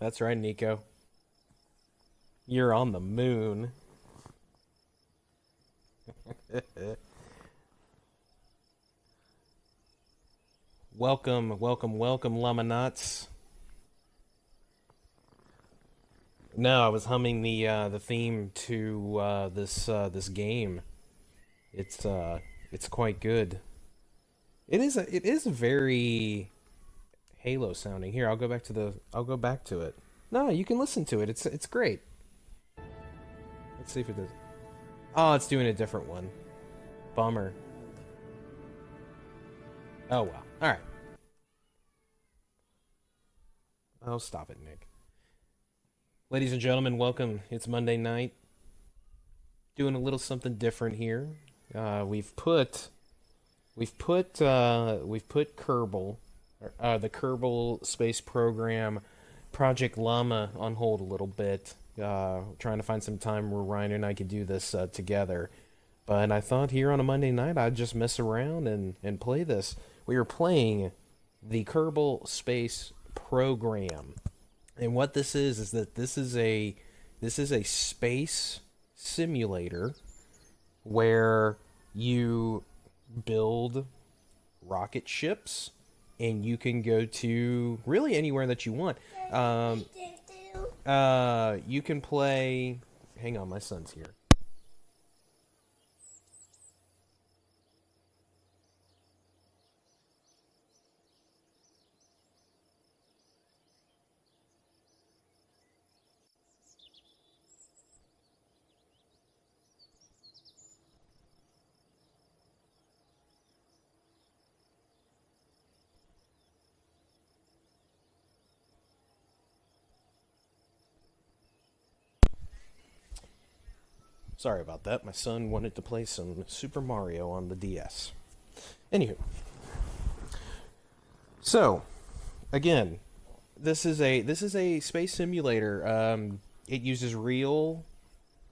That's right, Nico. You're on the moon. Welcome, welcome, welcome, llama nuts. No, I was humming the theme to this game. It's it's quite good. It is very Halo sounding. Here, I'll go back to it. No, you can listen to it. It's great. Let's see if it does. Oh, it's doing a different one. Bummer. Oh well. All right. Oh, stop it, Nick. Ladies and gentlemen, welcome. It's Monday night. Doing a little something different here. Uh, we've put we've put Kerbal, the Kerbal space program, Project Llama on hold a little bit. Trying to find some time where Ryan and I could do this together. But I thought here on a Monday night I'd just mess around and play this. We are playing the Kerbal Space Program. And what this is that this is a space simulator where you build rocket ships and you can go to really anywhere that you want. You can play. Hang on, my son's here. Sorry about that. My son wanted to play some Super Mario on the DS. Anywho, so again, this is a space simulator. It uses real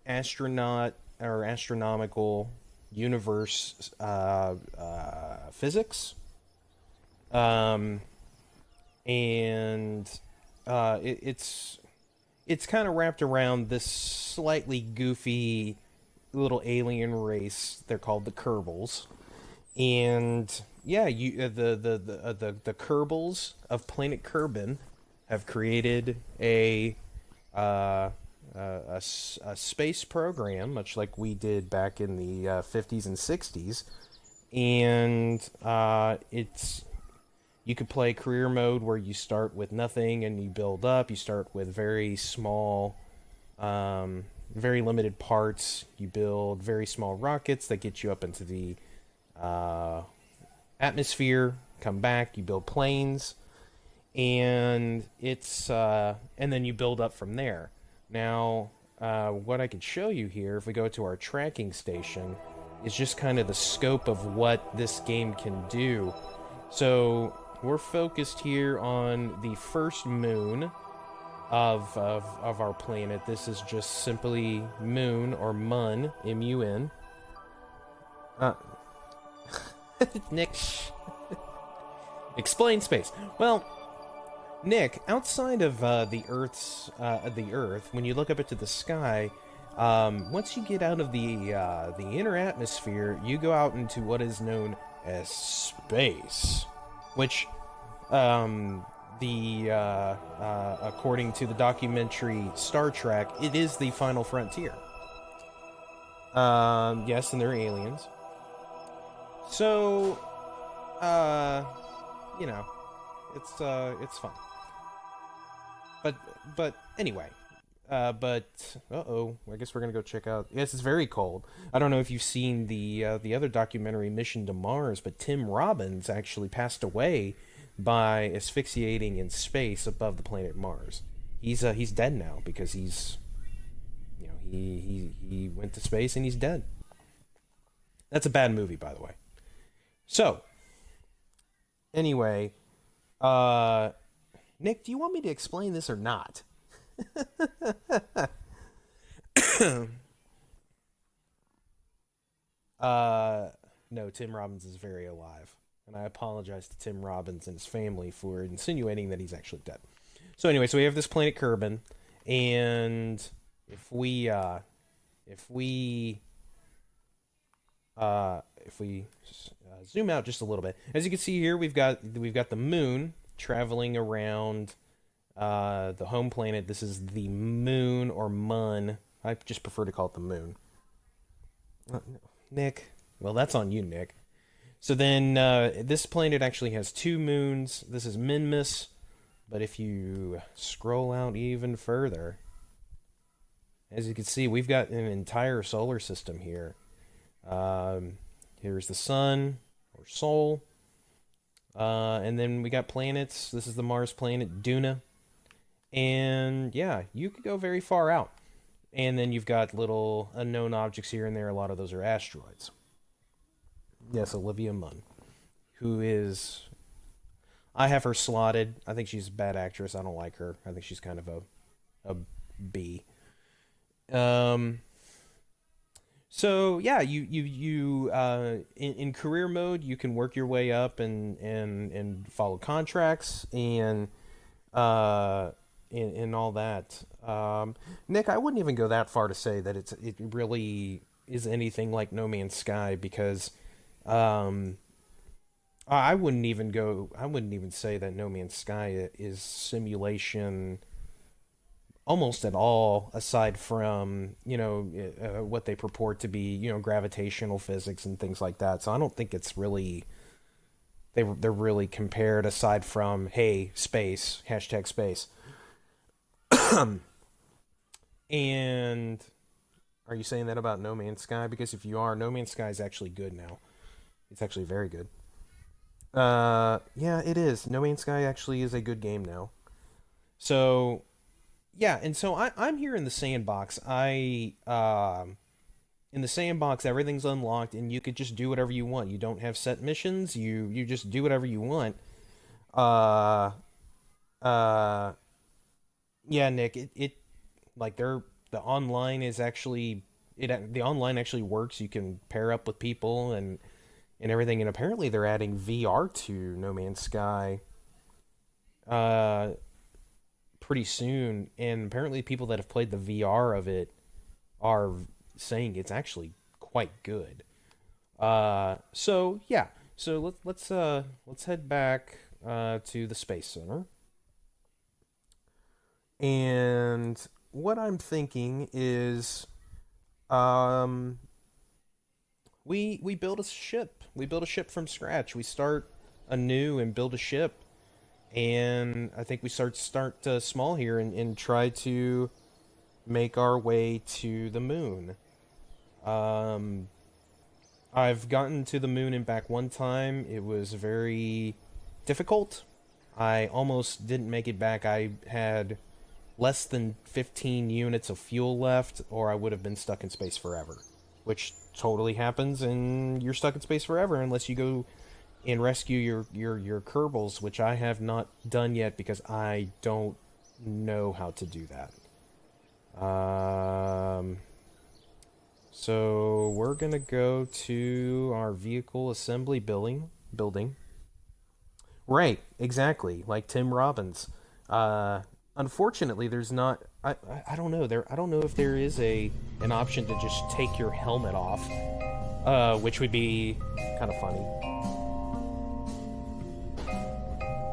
astronaut or astronomical universe physics, um, and it's kind of wrapped around this slightly goofy little alien race. They're called the Kerbals, and yeah, you the Kerbals of planet Kerbin have created uh, a space program, much like we did back in the 50s and 60s, and it's you could play career mode where you start with nothing and you build up. You start with very small, very limited parts. You build very small rockets that get you up into the uh, atmosphere. Come back. You build planes, and and then you build up from there. Now, what I could show you here, if we go to our tracking station, is just kind of the scope of what this game can do. So we're focused here on the first moon of our planet. This is just simply Moon or Mun, M-U-N. Uh, Nick, explain space. Well, Nick, outside of the Earth, when you look up into the sky, once you get out of the inner atmosphere, you go out into what is known as space, which, according to the documentary Star Trek, it is the final frontier. Yes, and they're aliens. So, uh, you know, it's fun. But but anyway, But uh-oh, I guess we're gonna go check out. Yes, it's very cold. I don't know if you've seen the other documentary, Mission to Mars, but Tim Robbins actually passed away by asphyxiating in space above the planet Mars. He's dead now because he went to space and he's dead. That's a bad movie, by the way. So anyway, Nick, do you want me to explain this or not? No, Tim Robbins is very alive. And I apologize to Tim Robbins and his family for insinuating that he's actually dead. So anyway, so we have this planet Kerbin, and if we zoom out just a little bit, as you can see here, we've got the moon traveling around the home planet. This is the moon or mun. I just prefer to call it the moon. Nick, well, that's on you, Nick. So then, this planet actually has two moons. This is Minmus, but if you scroll out even further, as you can see, we've got an entire solar system here. Here's the sun, or Sol. And then we got planets. This is the Mars planet, Duna. And yeah, you could go very far out. And then you've got little unknown objects here and there. A lot of those are asteroids. Yes, Olivia Munn, who is... I have her slotted. I think she's a bad actress. I don't like her. I think she's kind of a B. So yeah, you in career mode, you can work your way up and follow contracts and all that. Nick, I wouldn't even go that far to say that it really is anything like No Man's Sky, because I wouldn't even say that No Man's Sky is simulation almost at all, aside from what they purport to be, gravitational physics and things like that. So I don't think it's really they're really compared, aside from, hey, space, hashtag space. And are you saying that about No Man's Sky? Because if you are, No Man's Sky is actually good now. It's actually very good. Yeah, it is. No Man's Sky actually is a good game now. So, yeah, and so I'm here in the sandbox. In the sandbox, everything's unlocked, and you could just do whatever you want. You don't have set missions. You just do whatever you want. Uh, uh, yeah, Nick. It like the online is actually the online actually works. You can pair up with people and everything, and apparently they're adding VR to No Man's Sky uh pretty soon, and apparently people that have played the VR of it are saying it's actually quite good. So yeah, so let's head back to the Space Center. And what I'm thinking is, um we build a ship. We build a ship from scratch. We start anew and build a ship. And I think we start small here and try to make our way to the moon. Um, I've gotten to the moon and back one time. It was very difficult. I almost didn't make it back. I had less than 15 units of fuel left, or I would have been stuck in space forever. Which totally happens, and you're stuck in space forever unless you go and rescue your Kerbals, which I have not done yet because I don't know how to do that. So we're gonna go to our vehicle assembly building. Right, exactly, like Tim Robbins. Unfortunately, there's not. I don't know. I don't know if there is an option to just take your helmet off, which would be kind of funny.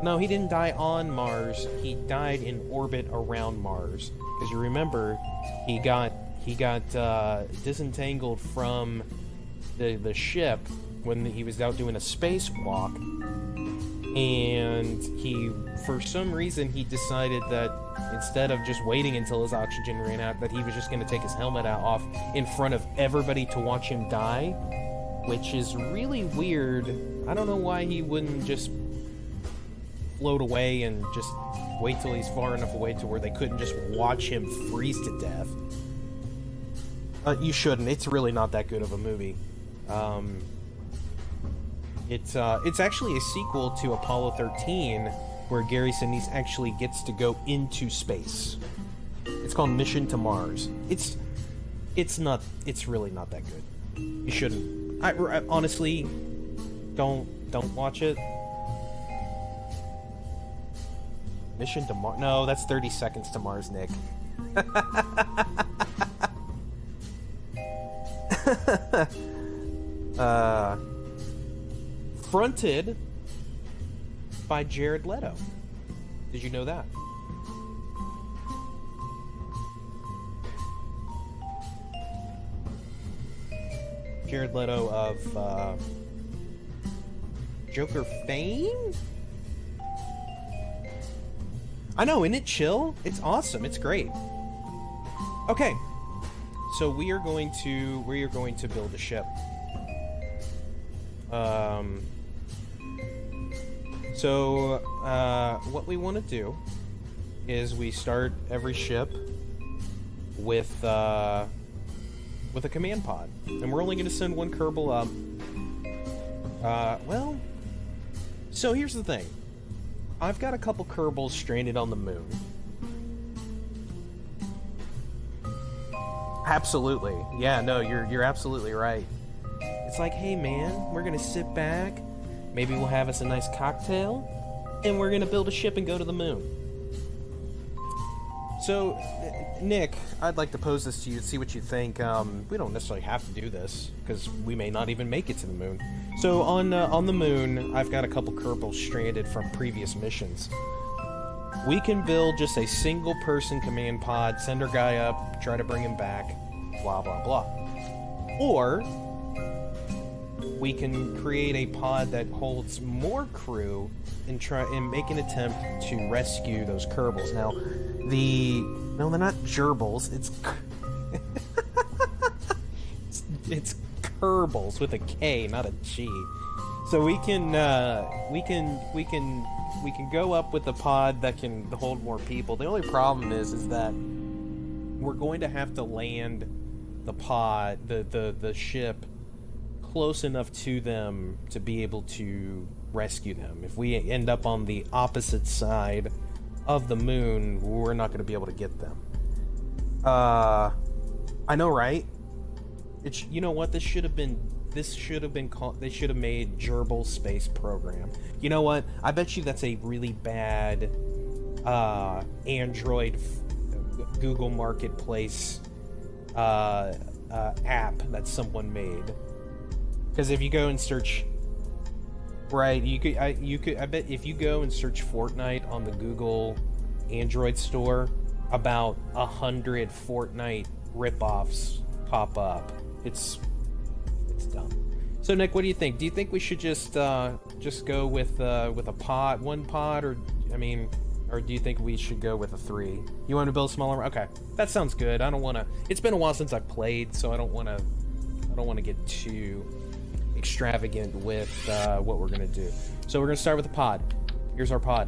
No, he didn't die on Mars. He died in orbit around Mars. Because you remember, he got disentangled from the ship when he was out doing a spacewalk, and for some reason he decided that instead of just waiting until his oxygen ran out, that he was just going to take his helmet off in front of everybody to watch him die, which is really weird. I don't know why he wouldn't just float away and just wait till he's far enough away to where they couldn't just watch him freeze to death. You shouldn't. It's really not that good of a movie. It's actually a sequel to Apollo 13, where Gary Sinise actually gets to go into space. It's called Mission to Mars. It's really not that good. You shouldn't. I honestly, don't watch it. Mission to Mars. No, that's 30 Seconds to Mars, Nick. Fronted by Jared Leto. Did you know that? Jared Leto of Joker fame? I know, isn't it chill? It's awesome. It's great. Okay. So we are going to build a ship. What we want to do is we start every ship with a command pod, and we're only going to send one Kerbal up. Well, so here's the thing. I've got a couple Kerbals stranded on the moon. Absolutely. Yeah, no, you're absolutely right. It's like, hey man, we're gonna sit back, maybe we'll have us a nice cocktail, and we're gonna build a ship and go to the moon. So, Nick, I'd like to pose this to you and see what you think. We don't necessarily have to do this, because we may not even make it to the moon. So on the moon, I've got a couple Kerbals stranded from previous missions. We can build just a single person command pod, send our guy up, try to bring him back, blah blah blah. Or we can create a pod that holds more crew and try and make an attempt to rescue those Kerbals. Now, no, they're not gerbils. It's Kerbals with a K, not a G. So we can go up with a pod that can hold more people. The only problem is that we're going to have to land the pod, the ship, close enough to them to be able to rescue them. If we end up on the opposite side of the moon, we're not going to be able to get them. I know, right? You know what? This should have been called. They should have made Kerbal Space Program. You know what? I bet you that's a really bad Android Google Marketplace app that someone made. Because if you go and search, right, I bet if you go and search Fortnite on the Google Android store, about 100 Fortnite ripoffs pop up. It's dumb. So Nick, what do you think? Do you think we should just go with a pod, one pod, or do you think we should go with a 3? You want to build smaller? Okay, that sounds good. I don't want to. It's been a while since I've played, so I don't want to get too extravagant with what we're gonna do. So we're gonna start with the pod. Here's our pod.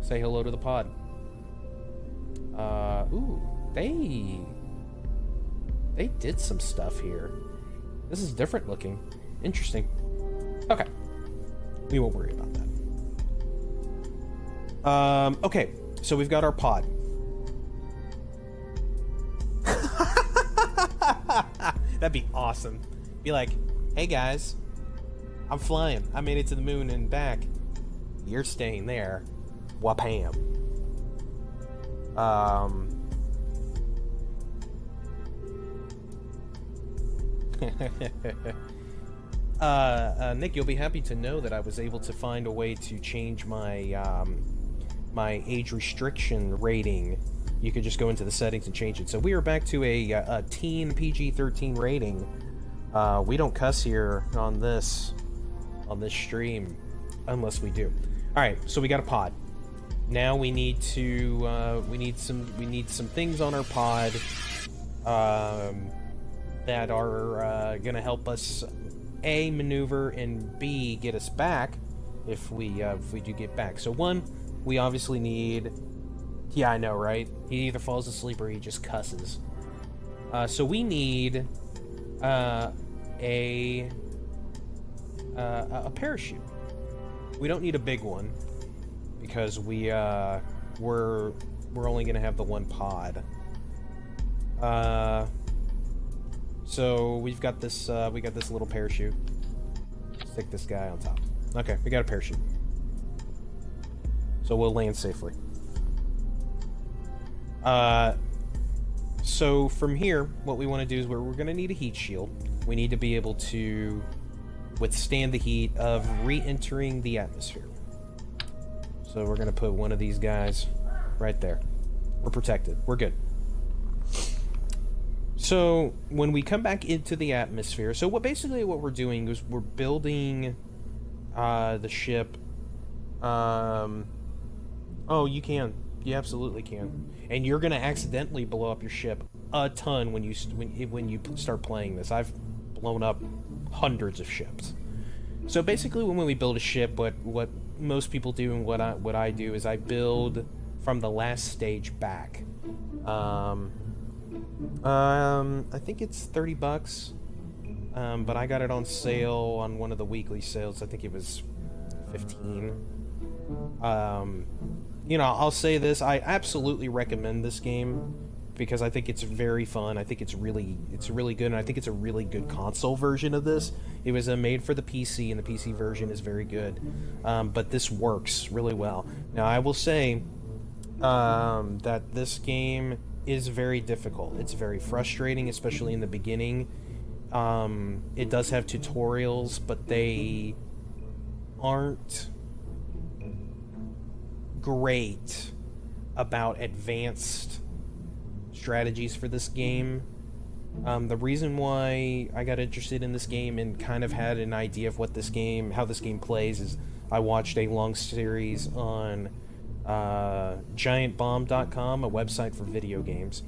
Say hello to the pod. Ooh, they did some stuff here. This is different looking. Interesting. Okay. We won't worry about that. Okay, so we've got our pod. That'd be awesome. Be like, hey guys, I'm flying. I made it to the moon and back. You're staying there. Wapam. Nick, you'll be happy to know that I was able to find a way to change my my age restriction rating. You could just go into the settings and change it. So we are back to a teen PG-13 rating. We don't cuss here on this stream unless we do. All right, so we got a pod. Now we need to we need some things on our pod that are gonna help us A, maneuver, and B, get us back if we do get back. So one, we obviously need. Yeah, I know, right? He either falls asleep or he just cusses. So we need a parachute. We don't need a big one because we're only gonna have the one pod. So we got this little parachute. Stick this guy on top. Okay, we got a parachute. So we'll land safely. So from here, what we want to do is we're going to need a heat shield. We need to be able to withstand the heat of re-entering the atmosphere. So we're going to put one of these guys right there. We're protected. We're good. So when we come back into the atmosphere, so basically what we're doing is we're building the ship. Oh, you can. You absolutely can. And you're gonna accidentally blow up your ship a ton when you start playing this. I've blown up hundreds of ships. So basically, when we build a ship, what most people do and what I do is I build from the last stage back. I think it's $30, but I got it on sale on one of the weekly sales. I think it was 15. You know, I'll say this: I absolutely recommend this game because I think it's very fun. I think it's really good, and I think it's a really good console version of this. It was made for the PC, and the PC version is very good. But this works really well. Now, I will say that this game is very difficult. It's very frustrating, especially in the beginning. It does have tutorials, but they aren't great about advanced strategies for this game. The reason why I got interested in this game and kind of had an idea of how this game plays is I watched a long series on giantbomb.com, a website for video games.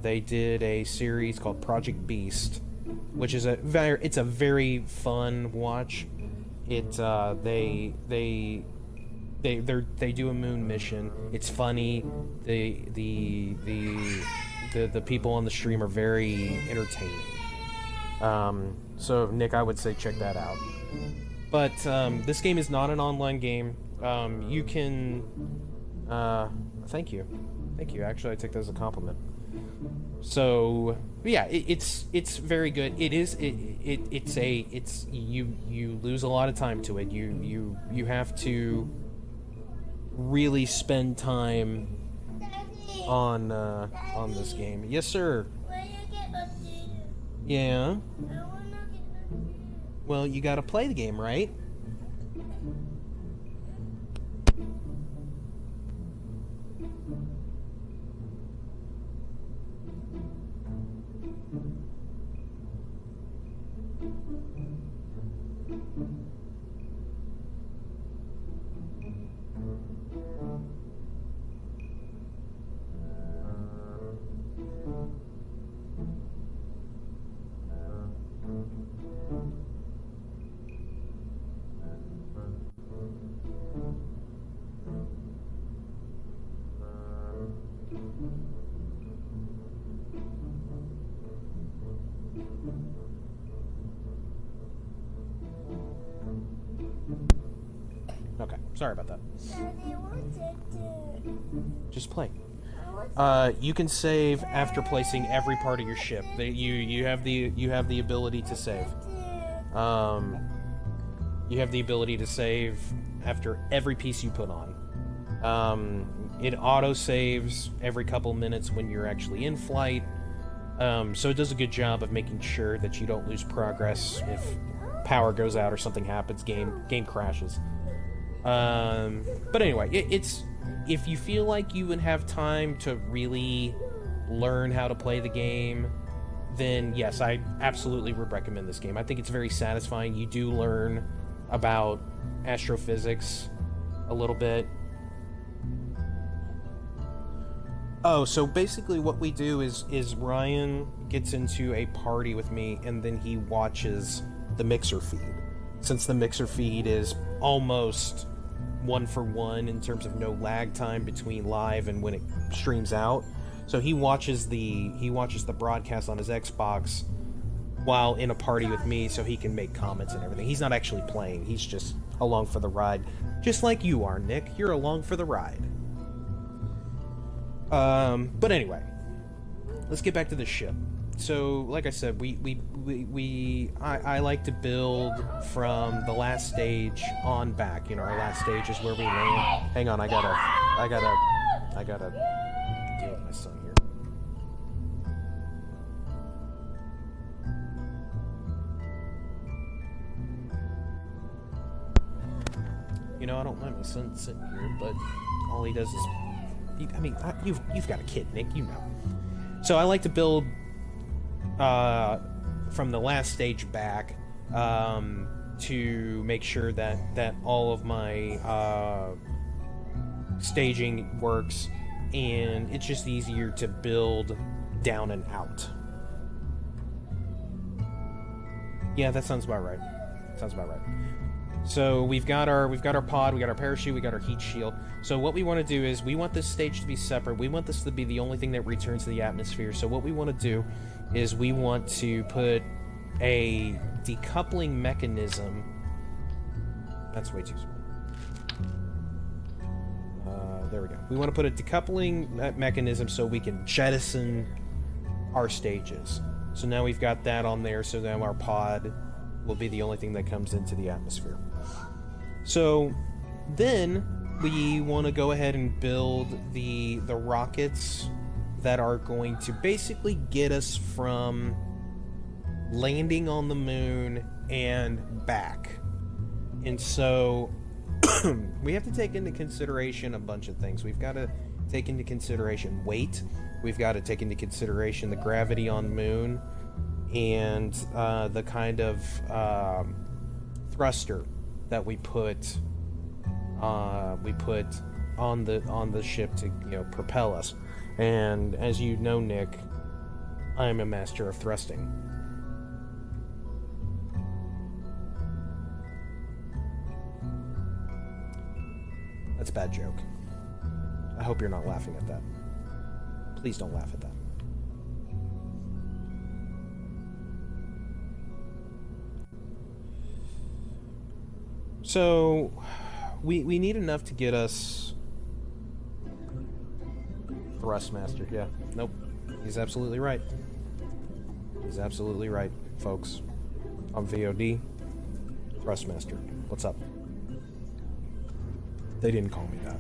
They did a series called Project Beast, which is a very fun watch. They do a moon mission. It's funny. The people on the stream are very entertaining. So Nick, I would say check that out. But this game is not an online game. You can. Thank you. Actually, I take that as a compliment. So yeah, it's very good. You lose a lot of time to it. You have to really spend time on this game. Yes, sir. Yeah. Well, you gotta play the game, right? Okay, sorry about that. Just play. You can save after placing every part of your ship. You have the ability to save. You have the ability to save after every piece you put on. It auto saves every couple minutes when you're actually in flight. So it does a good job of making sure that you don't lose progress if power goes out or something happens. Game crashes. But anyway, it's if you feel like you would have time to really learn how to play the game, then yes, I absolutely would recommend this game. I think it's very satisfying. You do learn about astrophysics a little bit. Oh, so basically what we do is Ryan gets into a party with me, and then he watches the mixer feed. Since the mixer feed is almost one for one in terms of no lag time between live and when it streams out. So he watches the broadcast on his Xbox while in a party with me, so he can make comments and everything. He's not actually playing, he's just along for the ride. Just like you are, Nick. You're along for the ride. But anyway, let's get back to the ship. So, like I said, I like to build from the last stage on back. You know, our last stage is where we land. Hang on, I gotta deal with my son here. You know, I don't mind my son sitting here, but all he does is... you've got a kid, Nick, you know. So I like to build from the last stage back to make sure that all of my staging works, and it's just easier to build down and out. Yeah, that sounds about right. So we've got our pod, we got our parachute, we got our heat shield. So what we want to do is we want this stage to be separate. We want this to be the only thing that returns to the atmosphere. So what we want to do is we want to put a decoupling mechanism. That's way too small. There we go. We want to put a decoupling mechanism so we can jettison our stages. So now we've got that on there, so now our pod will be the only thing that comes into the atmosphere. So then we want to go ahead and build the rockets that are going to basically get us from landing on the moon and back. And so we have to take into consideration a bunch of things. We've got to take into consideration weight. We've got to take into consideration the gravity on the moon and the kind of thruster that we put on the ship to, you know, propel us. And as you know, Nick, I'm a master of thrusting. That's a bad joke. I hope you're not laughing at that. Please don't laugh at that. So, we need enough to get us... Thrustmaster, yeah. Nope. He's absolutely right. He's absolutely right, folks. On VOD, Thrustmaster. What's up? They didn't call me that.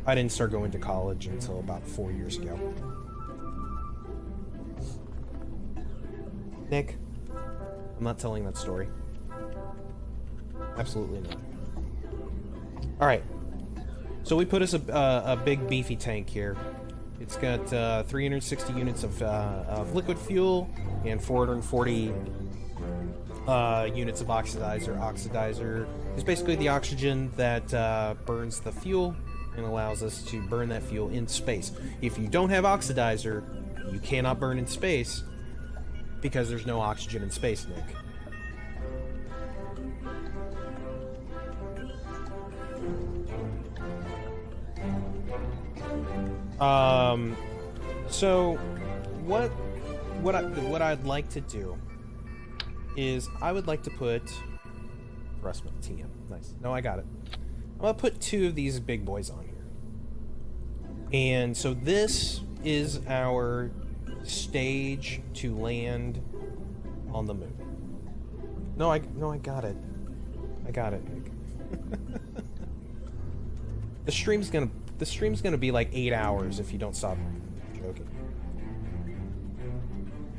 I didn't start going to college until about 4 years ago. Nick, I'm not telling that story. Absolutely not. Alright. So we put us a big beefy tank here. It's got 360 units of liquid fuel and 440 units of oxidizer. Oxidizer is basically the oxygen that burns the fuel and allows us to burn that fuel in space. If you don't have oxidizer, you cannot burn in space because there's no oxygen in space, Nick. So what I'd like to do is I would like to put Thrustman TM. Nice. No, I got it. I'm gonna put 2 of these big boys on here. And so this is our stage to land on the moon. No, I got it. I got it, Nick. The stream's gonna be like 8 hours if you don't stop joking.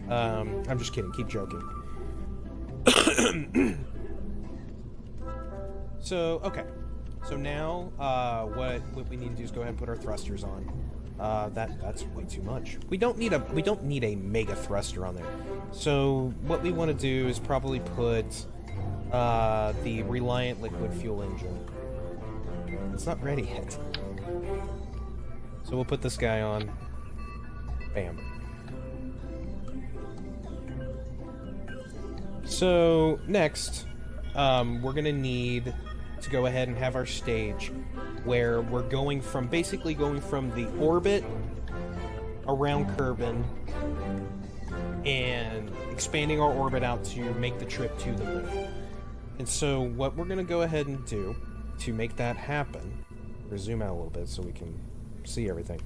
I'm just kidding. Keep joking. So, okay. So now, what we need to do is go ahead and put our thrusters on. That's way too much. We don't need a mega thruster on there. So what we want to do is probably put the Reliant liquid fuel engine. It's not ready yet. So we'll put this guy on. Bam. So next, we're gonna need to go ahead and have our stage where we're basically going from the orbit around Kerbin and expanding our orbit out to make the trip to the moon. And so what we're gonna go ahead and do to make that happen, we're gonna zoom out a little bit so we can see everything.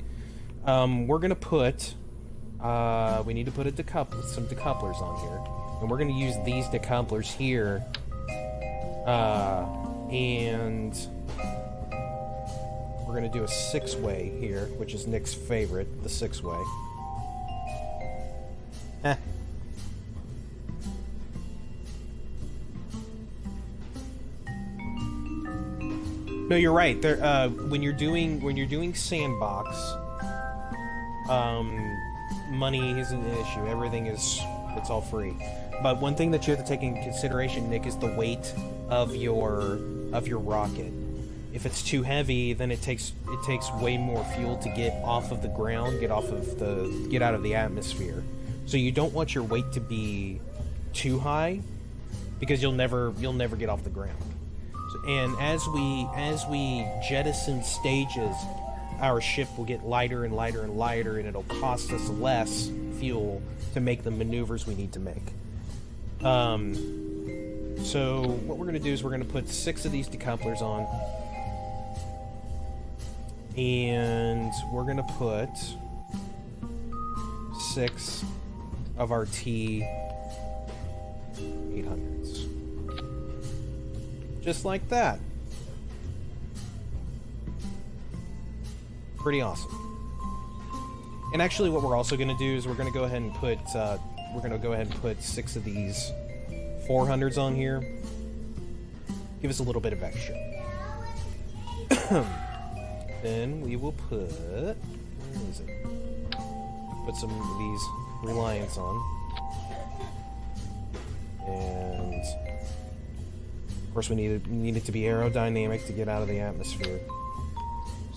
We're gonna put, we need to put some decouplers on here. And we're gonna use these decouplers here, and we're gonna do a 6-way here, which is Nick's favorite, the 6-way. Heh. No, you're right. There, when you're doing sandbox, money isn't an issue. Everything it's all free. But one thing that you have to take into consideration, Nick, is the weight of your rocket. If it's too heavy, then it takes way more fuel to get off of the ground, get out of the atmosphere. So you don't want your weight to be too high, because you'll never get off the ground. And as we jettison stages, our ship will get lighter and lighter and lighter, and it'll cost us less fuel to make the maneuvers we need to make. So what we're going to do is we're going to put 6 of these decouplers on, and we're going to put 6 of our T-800s. Just like that. Pretty awesome. And actually what we're also going to do is we're going to go ahead and put 6 of these 400s on here. Give us a little bit of extra. Then we will put, where is it? Put some of these Reliance on. And of course we need it to be aerodynamic to get out of the atmosphere.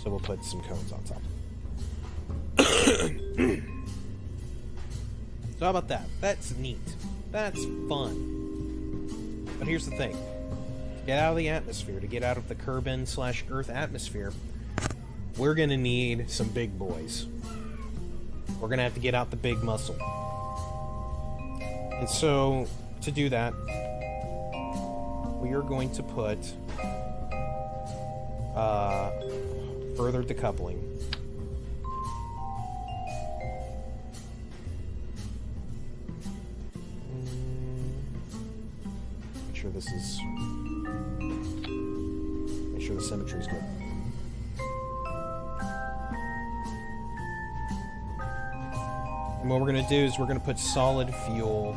So we'll put some cones on top. So how about that? That's neat. That's fun. But here's the thing. To get out of the atmosphere, to get out of the Kerbin/Earth atmosphere, we're going to need some big boys. We're going to have to get out the big muscle. And so, to do that, we are going to put further decoupling. Make sure the symmetry is good. And what we're going to do is we're going to put solid fuel,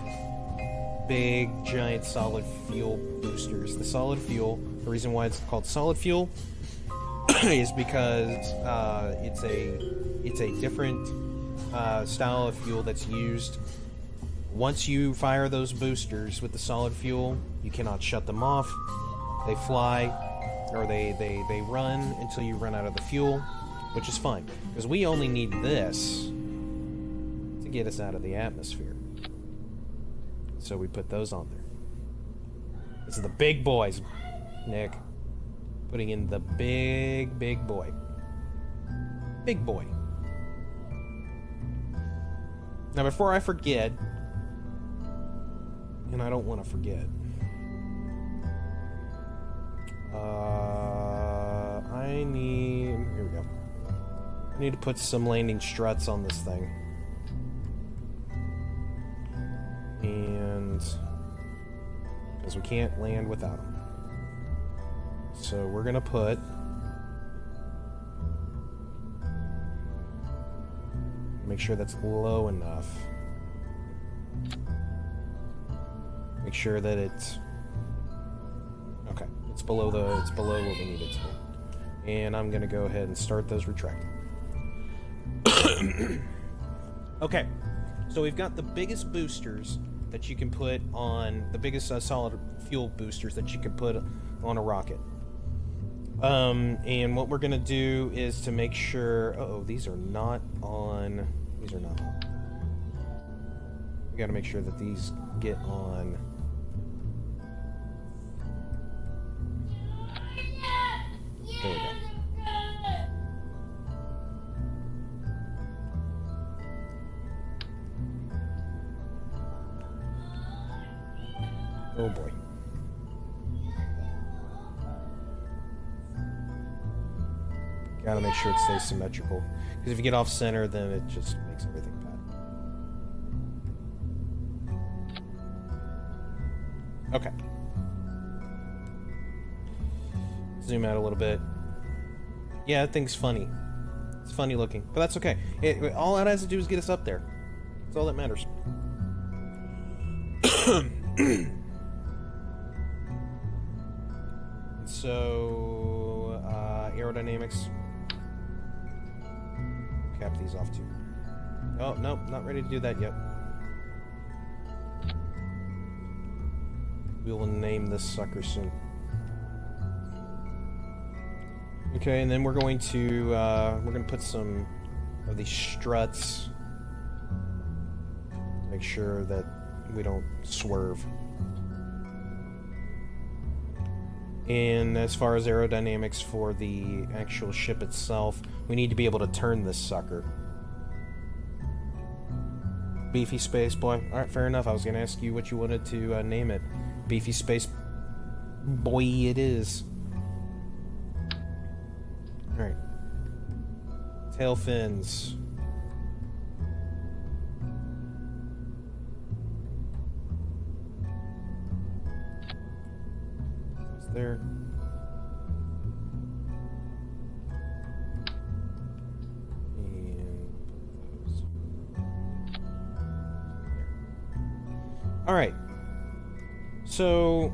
big, giant solid fuel boosters. The solid fuel, the reason why it's called solid fuel is because it's a different style of fuel that's used. Once you fire those boosters with the solid fuel, you cannot shut them off. They fly, or they run until you run out of the fuel, which is fine, because we only need this to get us out of the atmosphere. So we put those on there. This is the big boys, Nick. Putting in the big boy. Big boy. Now before I forget, and I don't want to forget, here we go. I need to put some landing struts on this thing. And because we can't land without them. So we're gonna put make sure that's low enough. Make sure that it's okay. It's below what we need it to be. And I'm gonna go ahead and start those retracting. Okay, so we've got the biggest boosters that you can put on, the biggest solid fuel boosters that you can put on a rocket. And what we're gonna do is to make sure. Uh-oh, these are not on. These are not on. We gotta make sure that these get on. There we go. Oh boy. Gotta make sure it stays symmetrical. Because if you get off center, then it just makes everything bad. Okay. Zoom out a little bit. Yeah, that thing's funny. It's funny looking. But that's okay. All it has to do is get us up there. That's all that matters. So, aerodynamics. Cap these off too. Oh, nope, not ready to do that yet. We will name this sucker soon. Okay, and then we're going to put some of these struts to make sure that we don't swerve. And as far as aerodynamics for the actual ship itself, we need to be able to turn this sucker. Beefy Space Boy. Alright, fair enough. I was going to ask you what you wanted to name it. Beefy Space Boy it is. Alright. Tail fins. There. And those. All right. So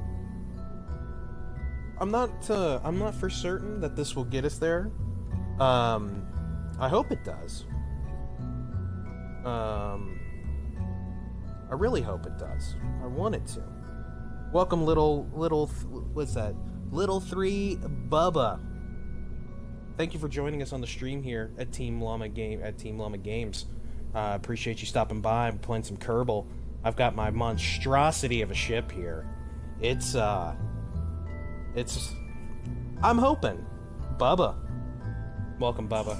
I'm not for certain that this will get us there. I hope it does. I really hope it does. I want it to. Welcome, what's that? Little 3 Bubba. Thank you for joining us on the stream here at Team Llama Games. Appreciate you stopping by and playing some Kerbal. I've got my monstrosity of a ship here. I'm hoping. Bubba. Welcome, Bubba.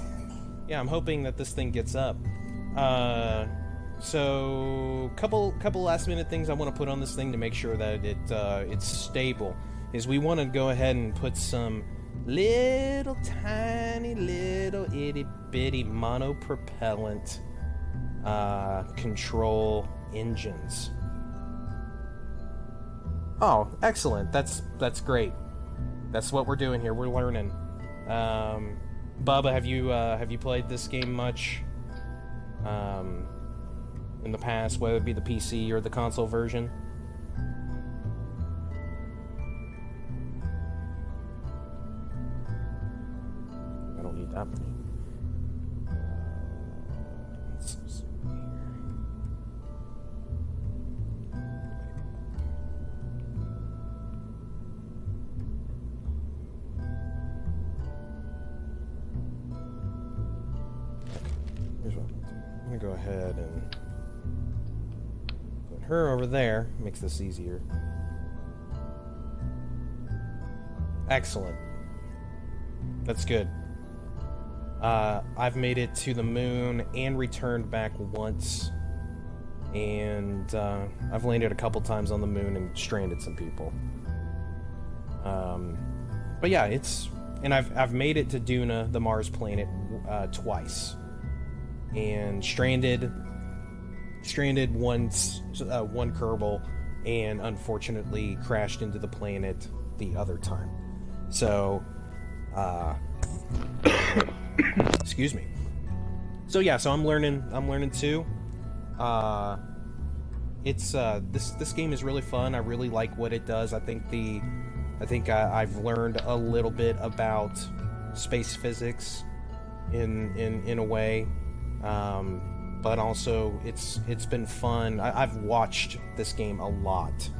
Yeah, I'm hoping that this thing gets up. So, couple last minute things I want to put on this thing to make sure that it's stable is we want to go ahead and put some little tiny little itty bitty monopropellant control engines. Oh, excellent! That's great. That's what we're doing here. We're learning. Bubba, have you played this game much? In the past, whether it be the PC or the console version? I don't need that many. Let's see here. Here's what I'm gonna do. I'm gonna go ahead and her over there. Makes this easier. Excellent. That's good. I've made it to the moon and returned back once, and I've landed a couple times on the moon and stranded some people. But yeah, I've made it to Duna, the Mars planet, twice, and stranded once, one Kerbal, and unfortunately crashed into the planet the other time. So, excuse me. So yeah, so I'm learning too. This game is really fun. I really like what it does. I think I've learned a little bit about space physics in a way. But also it's been fun. I've watched this game a lot.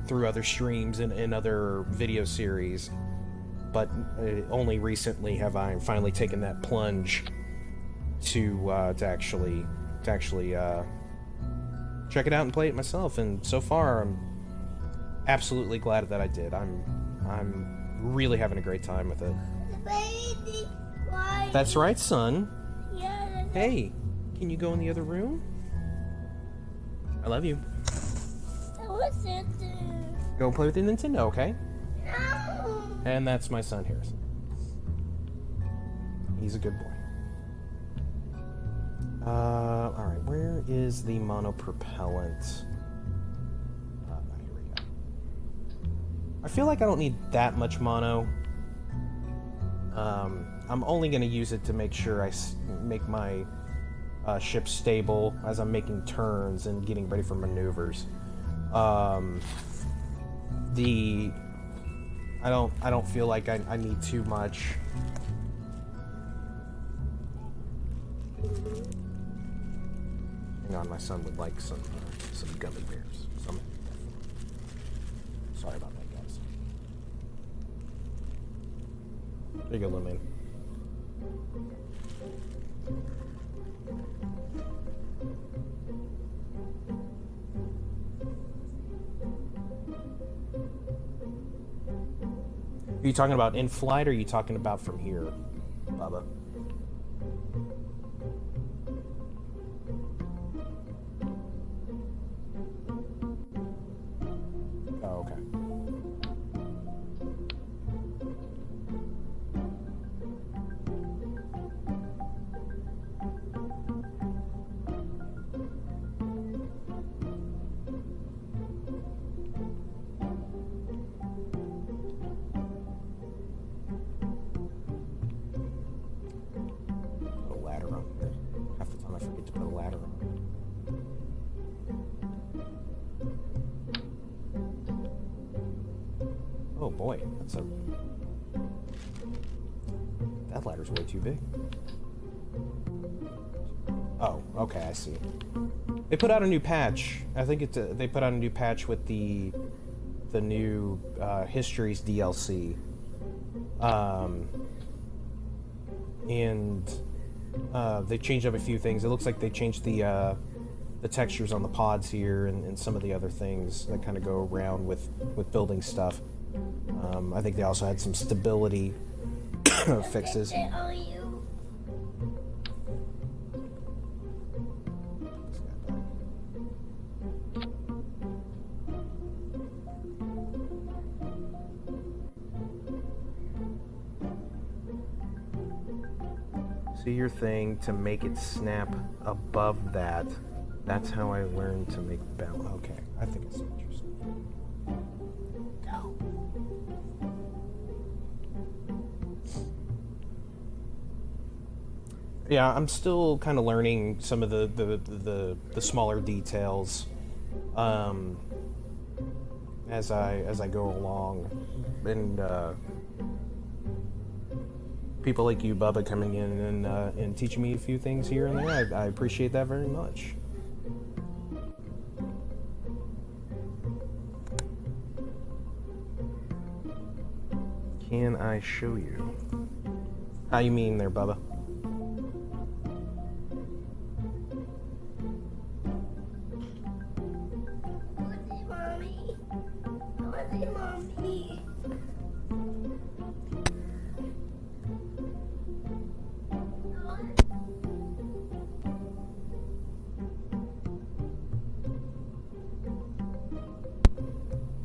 through other streams and other video series, but only recently have I finally taken that plunge to actually check it out and play it myself. And so far, I'm absolutely glad that I did. I'm really having a great time with it. That's right, son. Hey, can you go in the other room? I love you. Go play with the Nintendo, okay? No. And that's my son, Harrison. He's a good boy. Alright, where is the monopropellant? Here we go. I feel like I don't need that much mono. I'm only going to use it to make sure I make my ship stable as I'm making turns and getting ready for maneuvers. I don't feel like I need too much. Hang on, my son would like some gummy bears. Sorry about that, guys. There you go, little man. Are you talking about in flight, or are you talking about from here, Bubba? Oh, okay. Put a ladder on here. Half the time I forget to put a ladder on. Oh boy, that ladder's way too big. Oh, okay, I see. They put out a new patch. I think they put out a new patch with the new Histories DLC. And they changed up a few things. It looks like they changed the textures on the pods here and some of the other things that kind of go around with building stuff. I think they also had some stability fixes. See your thing to make it snap above that. That's how I learned to make balance. Okay, I think it's interesting. Go. Yeah, I'm still kind of learning some of the smaller details as I go along, and people like you, Bubba, coming in and teaching me a few things here and there. I appreciate that very much. Can I show you? How you mean there, Bubba?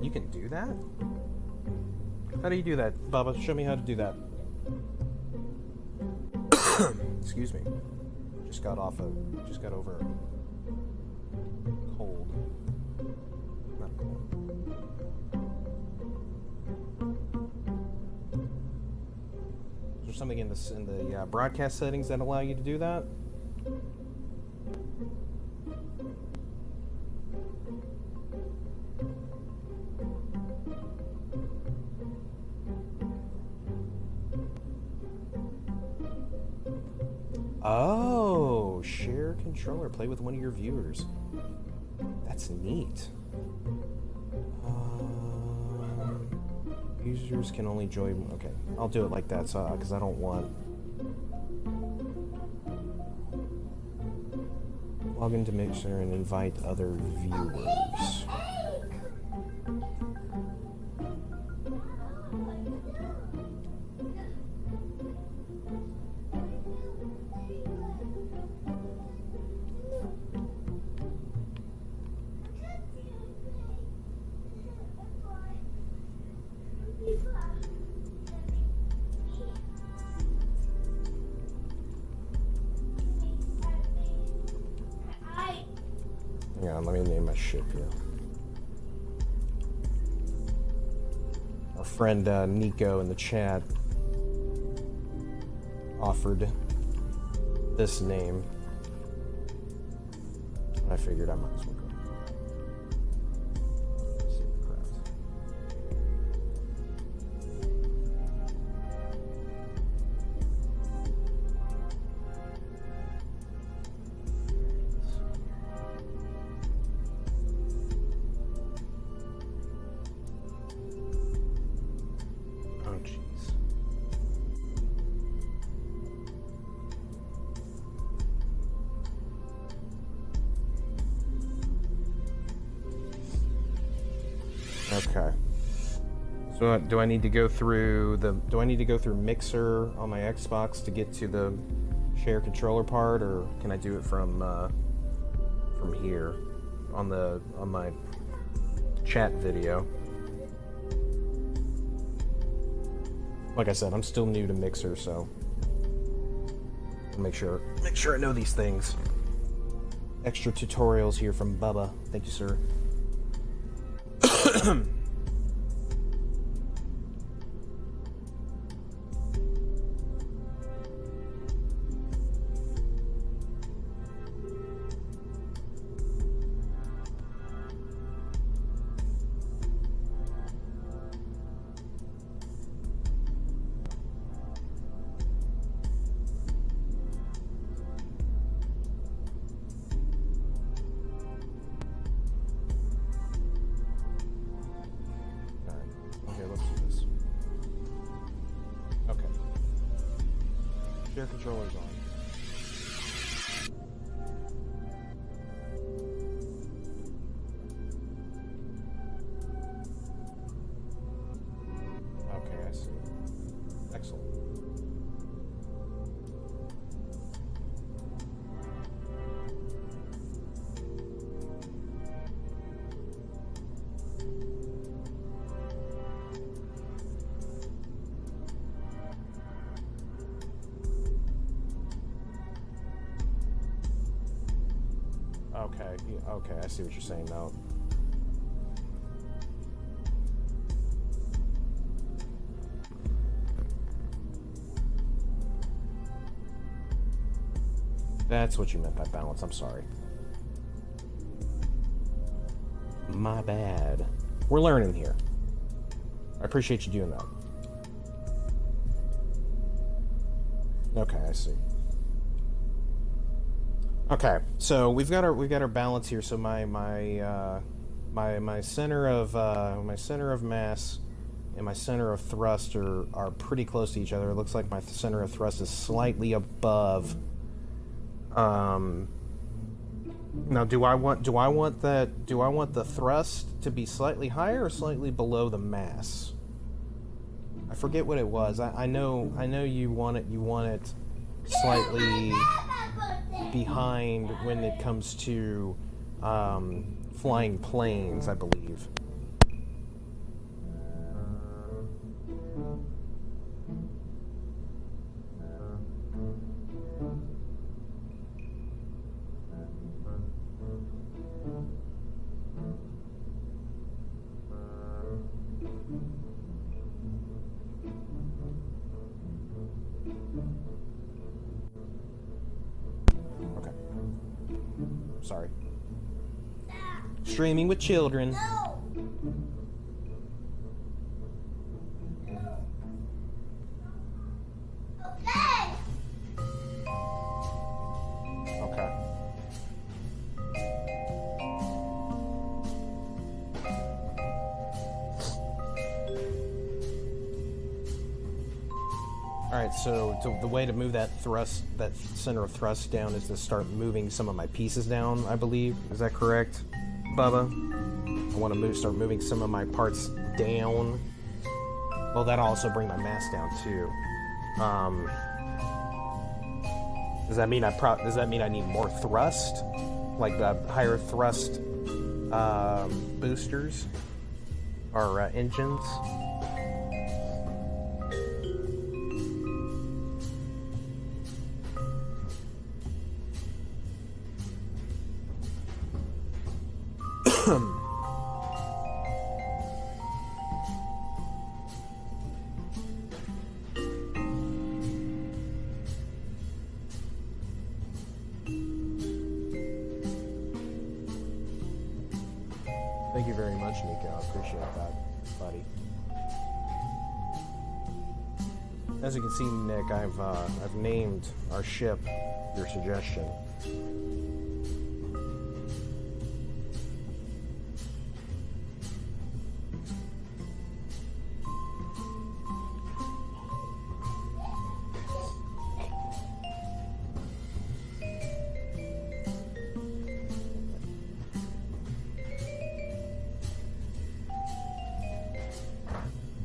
You can do that? How do you do that, Bubba? Show me how to do that. Excuse me. Just got over a cold. Not cold. Is there something in the broadcast settings that allow you to do that? Oh, share controller. Play with one of your viewers. That's neat. Users can only join. Okay, I'll do it like that, so because I don't want. Log into Mixer and invite other viewers. Yeah, let me name my ship here. Our friend Nico in the chat offered this name. I figured I might as well go. Okay. So do I need to go through Mixer on my Xbox to get to the share controller part, or can I do it from here on my chat video? Like I said, I'm still new to Mixer, so I'll make sure I know these things. Extra tutorials here from Bubba. Thank you, sir. Share controllers on. Okay, I see. Excellent. Okay, okay, I see what you're saying now. That's what you meant by balance, I'm sorry. My bad. We're learning here. I appreciate you doing that. Okay, I see. Okay, so we've got our balance here. So my center of mass and my center of thrust are pretty close to each other. It looks like my center of thrust is slightly above. Now, do I want the thrust to be slightly higher or slightly below the mass? I forget what it was. I know you want it slightly behind when it comes to flying planes, I believe. Sorry. Streaming with children. No. Okay. Alright, so the way to move that center of thrust down is to start moving some of my pieces down, I believe. Is that correct, Bubba? I want to start moving some of my parts down. Well, that'll also bring my mass down too. Does that mean I need more thrust, like the higher thrust boosters or engines? Thank you very much, Nico. I appreciate that, buddy. As you can see, Nick, I've named our ship your suggestion.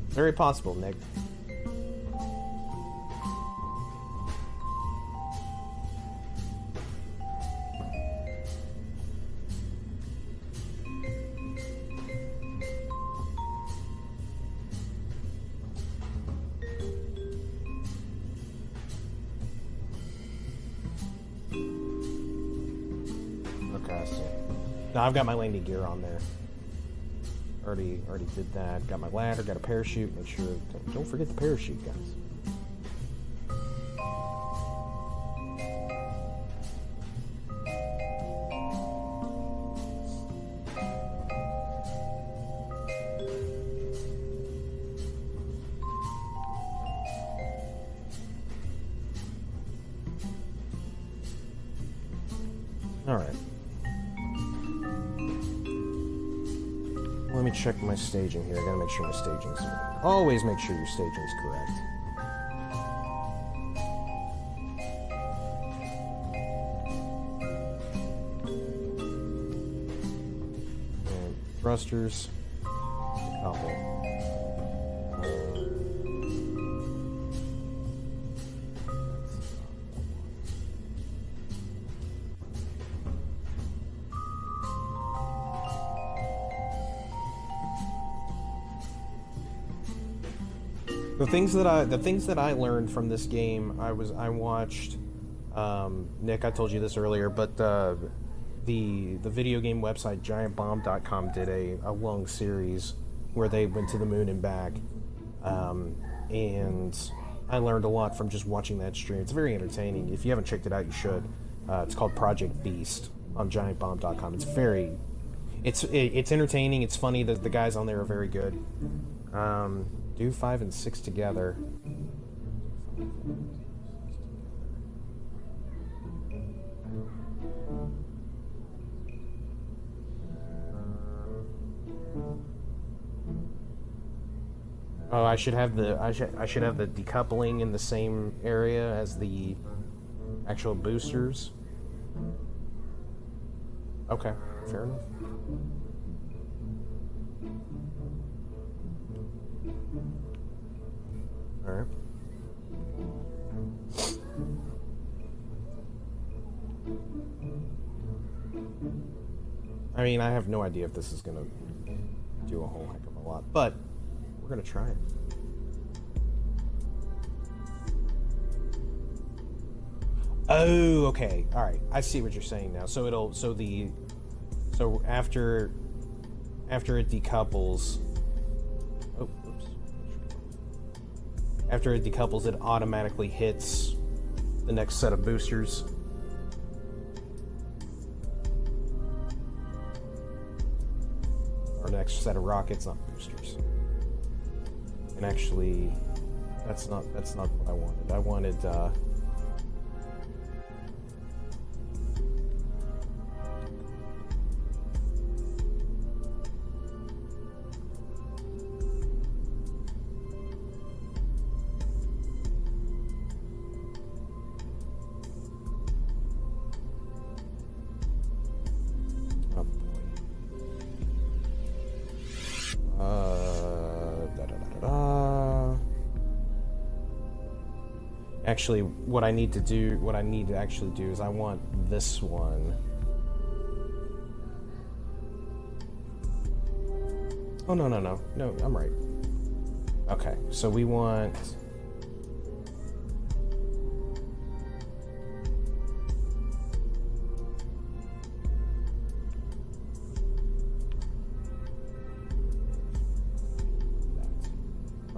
Very possible, Nick. Okay, so now I've got my landing gear on there. Already did that. Got my ladder, got a parachute. Make sure, don't forget the parachute, guys. All right. Let me check my staging here. I gotta make sure my staging's... Always make sure your staging's correct. And thrusters. Couple. The things that I learned from this game, I watched, Nick, I told you this earlier, but the video game website giantbomb.com did a long series where they went to the moon and back, and I learned a lot from just watching that stream. It's very entertaining. If you haven't checked it out, you should. It's called Project Beast on giantbomb.com. It's entertaining. It's funny. The guys on there are very good. Do 5 and 6 together. Oh, I should have the decoupling in the same area as the actual boosters. Okay, fair enough. Alright. I mean, I have no idea if this is gonna do a whole heck of a lot, but we're gonna try it. Oh, okay. Alright. I see what you're saying now. So after it decouples. Oh, oops. After it decouples, it automatically hits the next set of boosters. Or next set of rockets, not boosters. And actually, that's not what I wanted. I wanted Actually, what I need to actually do is I want this one. Oh, no, no, no. No, I'm right. Okay, so we want...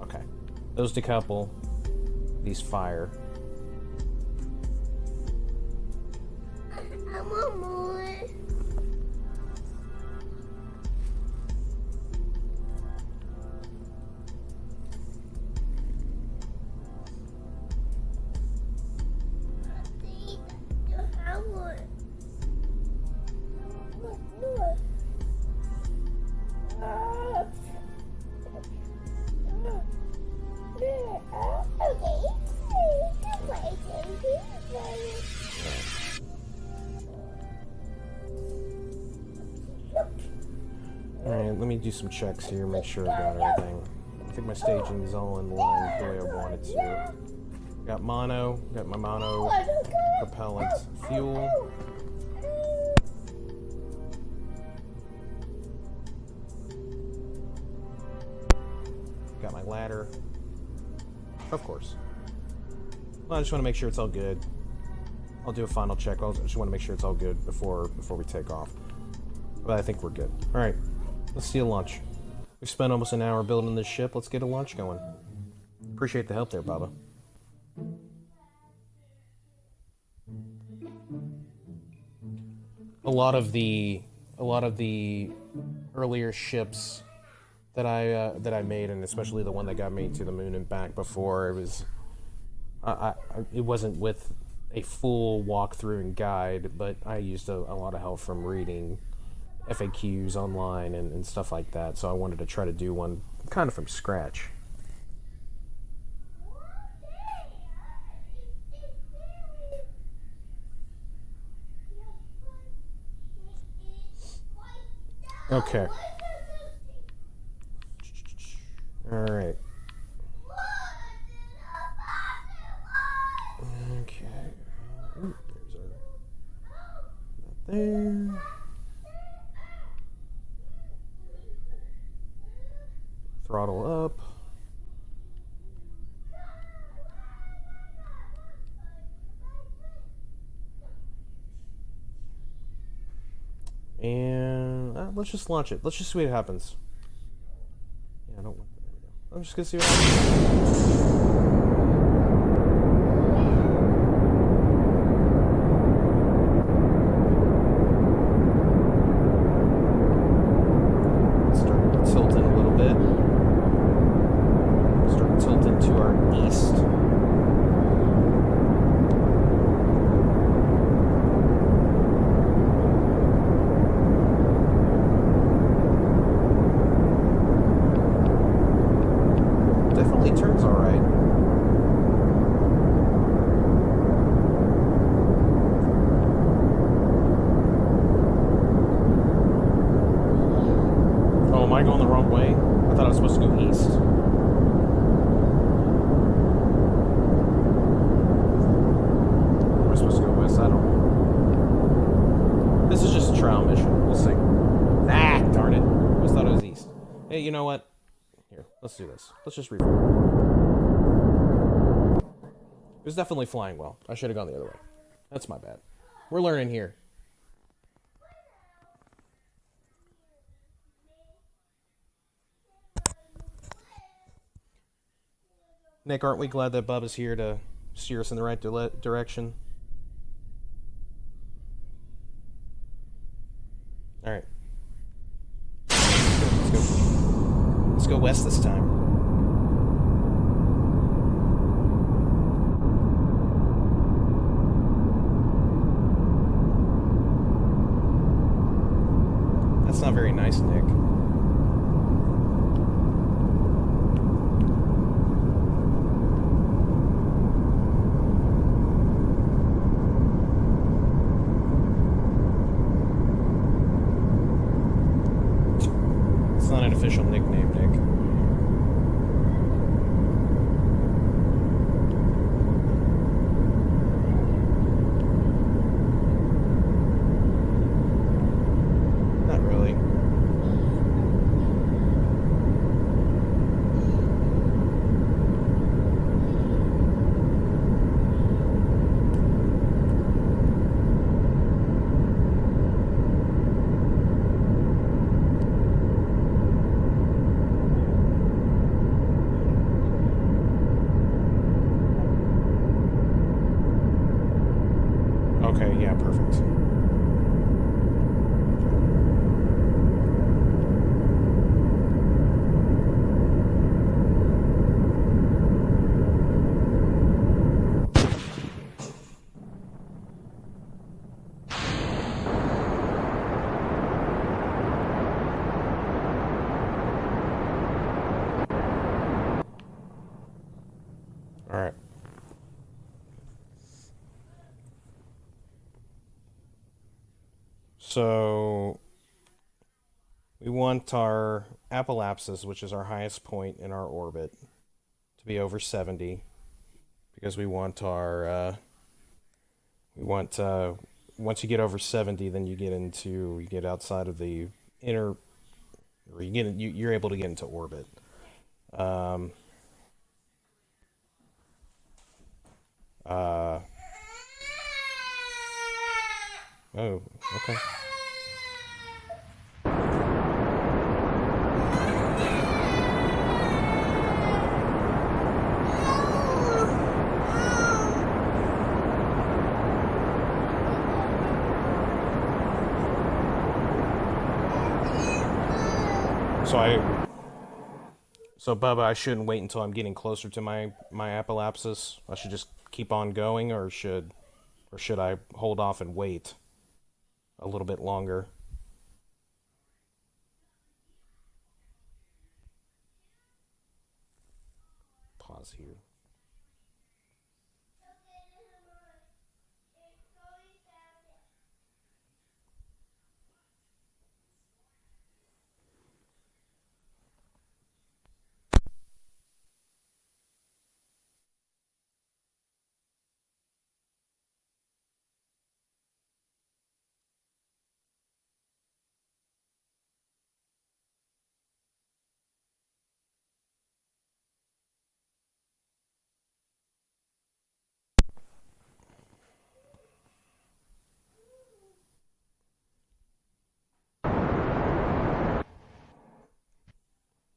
Okay. Those decouple. These fire. I want more. Alright, let me do some checks here, make sure I got everything. I think my staging is all in line the way I wanted to. Got my mono propellant fuel. Got my ladder. Of course. Well, I just want to make sure it's all good. I'll do a final check. I just want to make sure it's all good before we take off. But I think we're good. Alright, let's see a launch. We've spent almost an hour building this ship. Let's get a launch going. Appreciate the help there, Baba. A lot of the earlier ships that I made, and especially the one that got me to the moon and back before, it wasn't with a full walkthrough and guide, but I used a lot of help from reading FAQs online and stuff like that, so I wanted to try to do one kind of from scratch. Okay. Alright. Okay. Ooh, there's our... Not there. Throttle up. And let's just launch it. Let's just see what happens. Yeah, I don't want that. There we go. I'm just gonna see what happens. You know what? Here, let's do this. Let's just review. It was definitely flying well. I should have gone the other way. That's my bad. We're learning here. Nick, aren't we glad that Bubba's here to steer us in the right direction? Alright. Let's go west this time. That's not very nice, Nick. It's not an official nickname, Nick. Okay, yeah, perfect. All right. So we want our apoapsis, which is our highest point in our orbit, to be over 70 because we want once you get over 70, then you get outside of the inner or you're able to get into orbit. Um, uh, oh, okay. So I so Bubba, I shouldn't wait until I'm getting closer to my apoapsis. I should just keep on going, or should I hold off and wait a little bit longer? Pause here.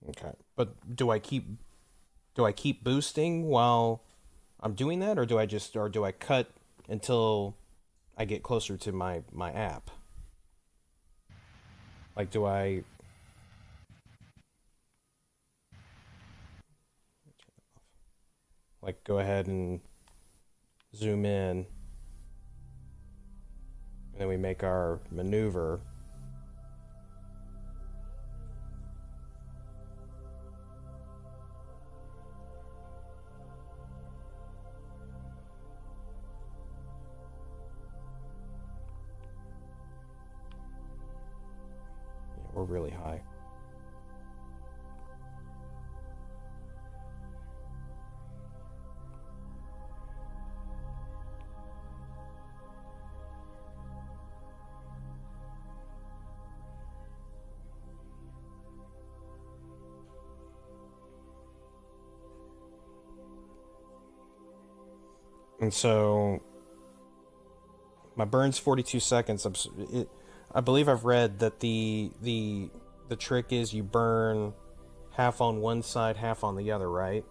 Okay. But do I keep boosting while I'm doing that, or do I cut until I get closer to my app? Like, do I like go ahead and zoom in, and then we make our maneuver? Yeah, we're really high. And so my burn's 42 seconds. I believe I've read that the trick is you burn half on one side, half on the other, right?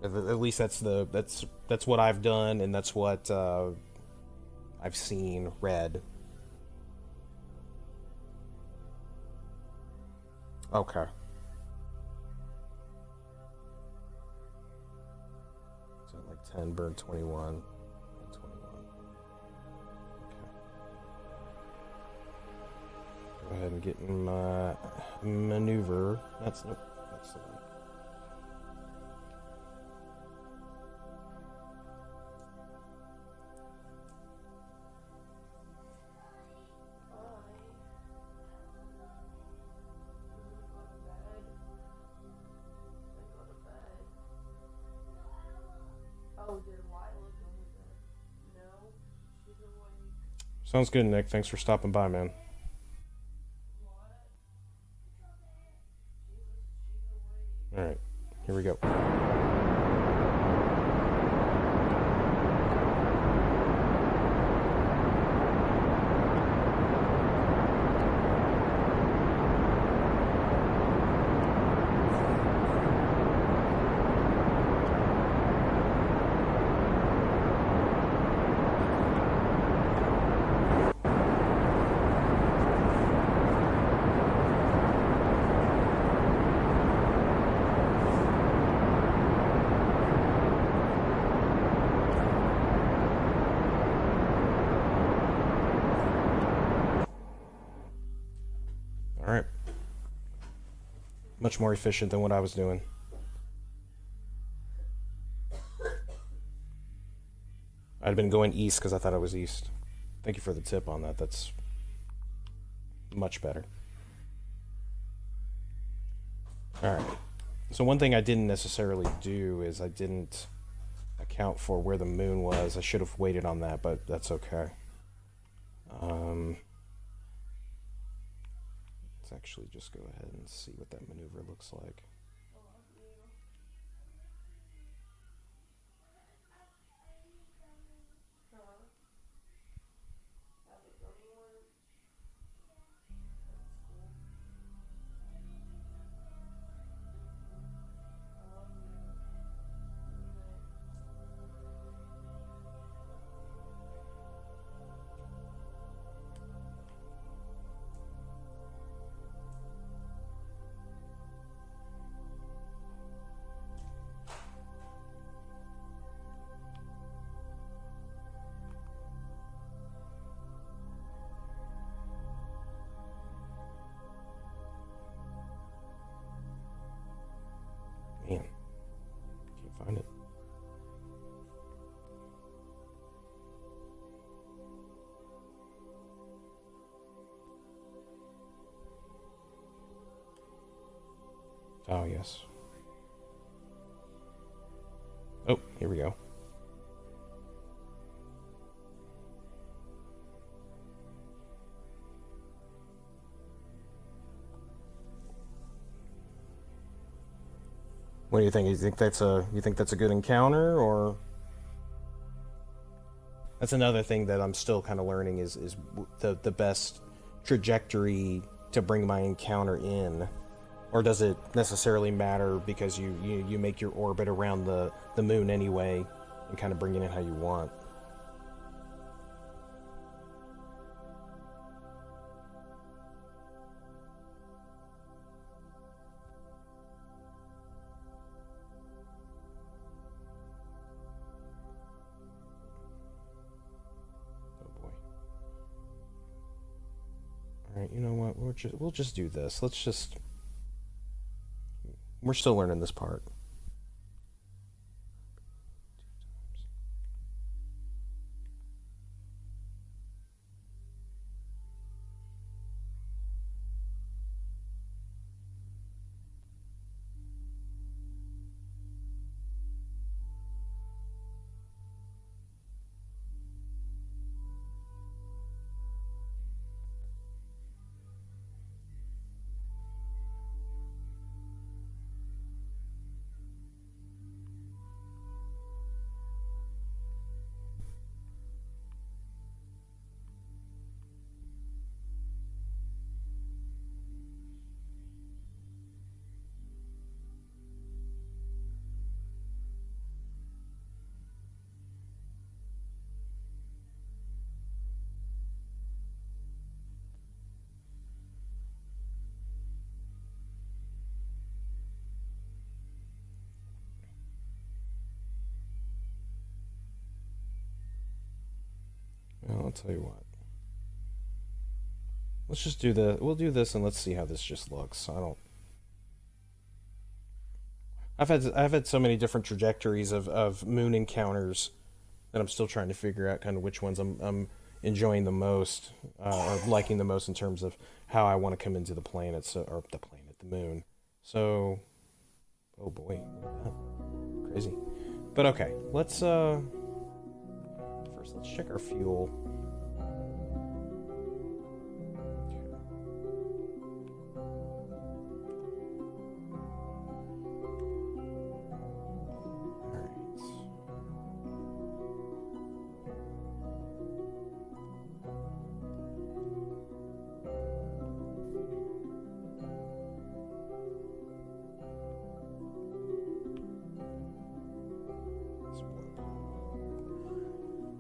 At least that's what I've done, and that's what I've seen, read. Okay. So like 10, burn 21, and 21. Okay. Go ahead and get in my maneuver. That's nope. That's the one. Sounds good, Nick. Thanks for stopping by, man. All right, here we go. Much more efficient than what I was doing. I'd been going east because I thought it was east. Thank you for the tip on that. That's much better. Alright. So one thing I didn't necessarily do is I didn't account for where the moon was. I should have waited on that, but that's okay. Let's actually just go ahead and see what that maneuver looks like. Man, can't find it. Oh, yes. Oh, here we go. What do you think? You think that's a good encounter, or that's another thing that I'm still kind of learning is the best trajectory to bring my encounter in, or does it necessarily matter because you make your orbit around the moon anyway and kind of bring it in how you want? Oh boy. All right, you know what? We'll just do this. We're still learning this part. Well, I'll tell you what. Let's just do the. We'll do this and let's see how this just looks. I don't. I've had so many different trajectories of moon encounters that I'm still trying to figure out kind of which ones I'm enjoying the most, or liking the most in terms of how I want to come into the planet, or the moon. So, oh boy, crazy. But okay, let's first let's check our fuel.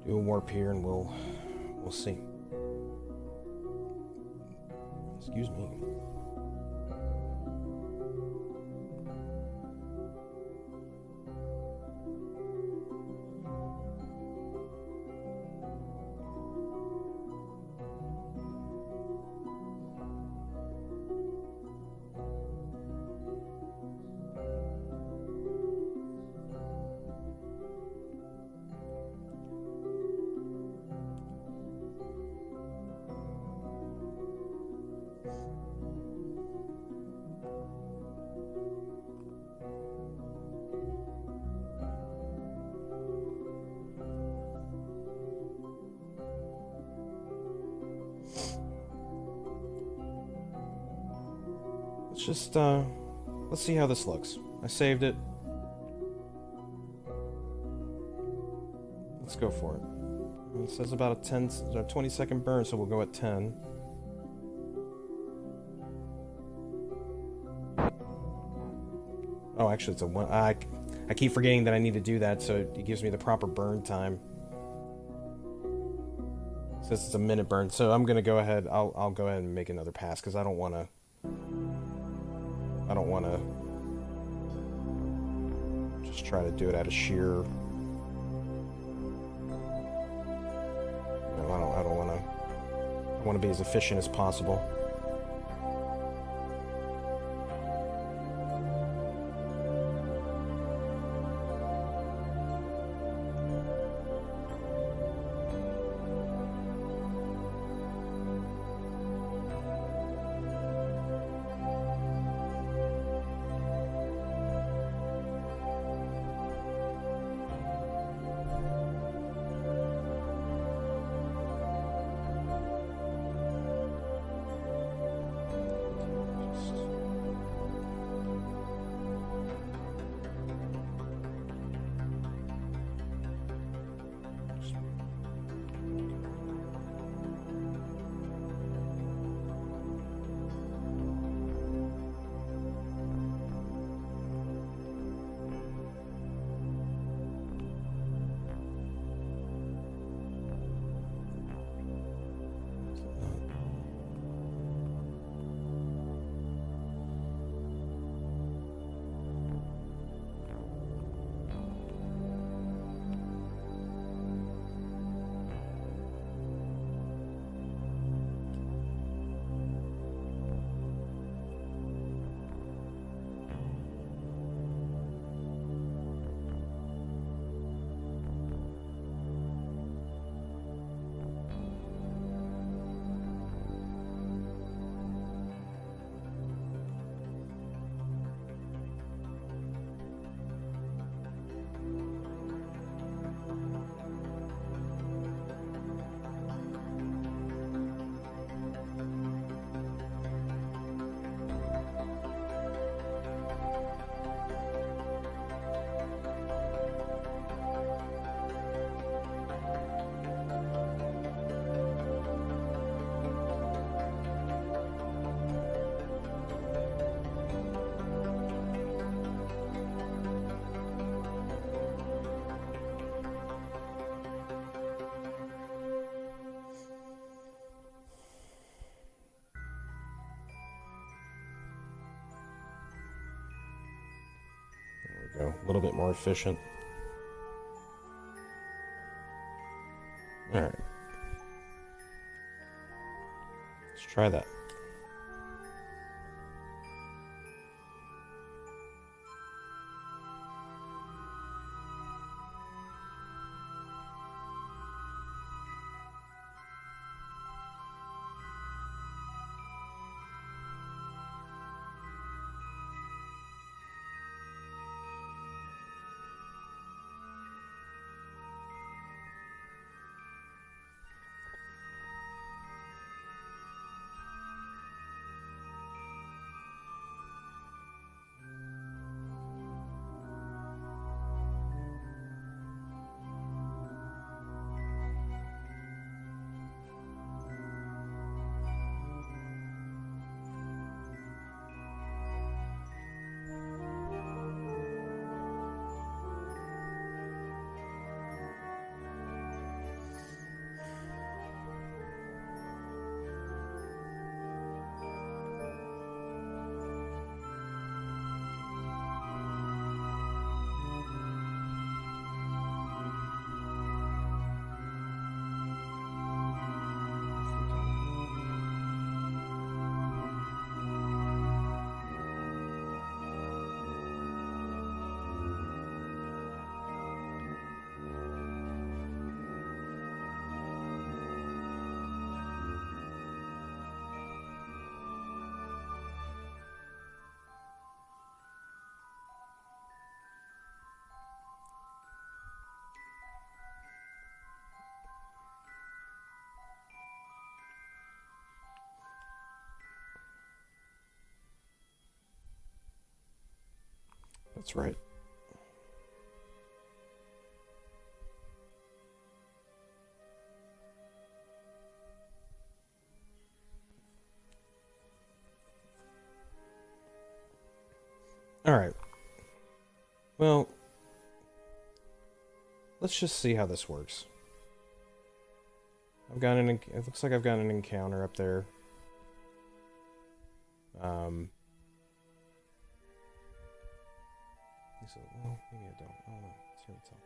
Do a warp here and we'll see. Excuse me. let's see how this looks. I saved it. Let's go for it. It says about a 20-second burn, so we'll go at 10. Oh, actually, it's a one. I keep forgetting that I need to do that, so it gives me the proper burn time. It says it's a minute burn, so I'm gonna go ahead. I'll go ahead and make another pass because I don't want to. Just try to do it out of sheer. I don't want to. I want to be as efficient as possible. Go a little bit more efficient. All right. Let's try that. That's right. All right. Well, let's just see how this works. It looks like I've got an encounter up there. So, well, maybe I don't. I don't know. It's hard to tell.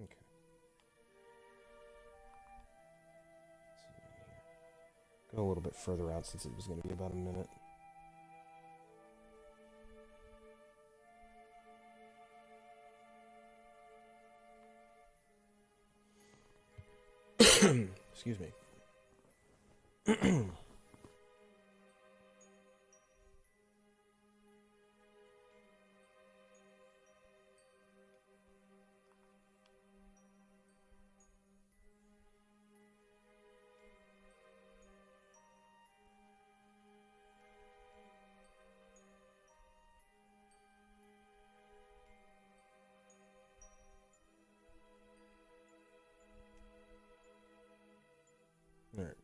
Okay. Go a little bit further out since it was going to be about a minute. Excuse me. Alright.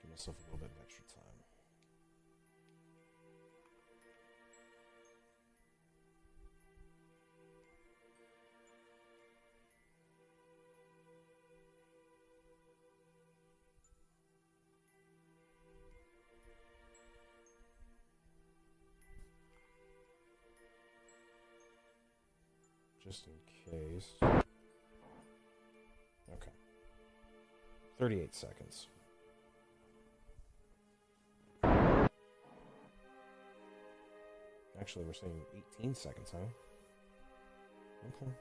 Give myself a little bit of extra time. Just in case. Okay. 38 seconds. Actually, we're saying 18 seconds, huh? Okay.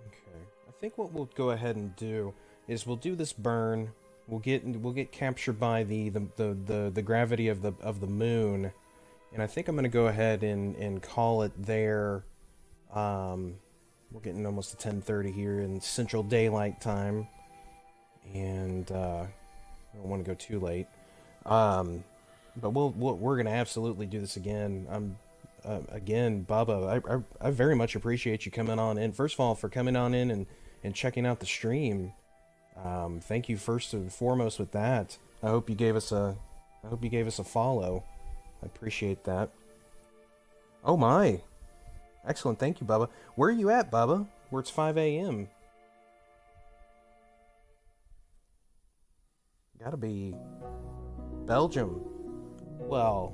Okay. I think what we'll go ahead and do is we'll do this burn. We'll get captured by the gravity of the moon, and I think I'm gonna go ahead and call it there. We're getting almost to 10:30 here in Central Daylight Time, and I don't want to go too late. But we're gonna absolutely do this again. Again, Bubba, I very much appreciate you coming on in. First of all, for coming on in and checking out the stream. Thank you first and foremost with that. I hope you gave us a follow. I appreciate that. Oh my. Excellent, thank you, Bubba. Where are you at, Bubba? Where it's 5 a.m. Gotta be Belgium. Well,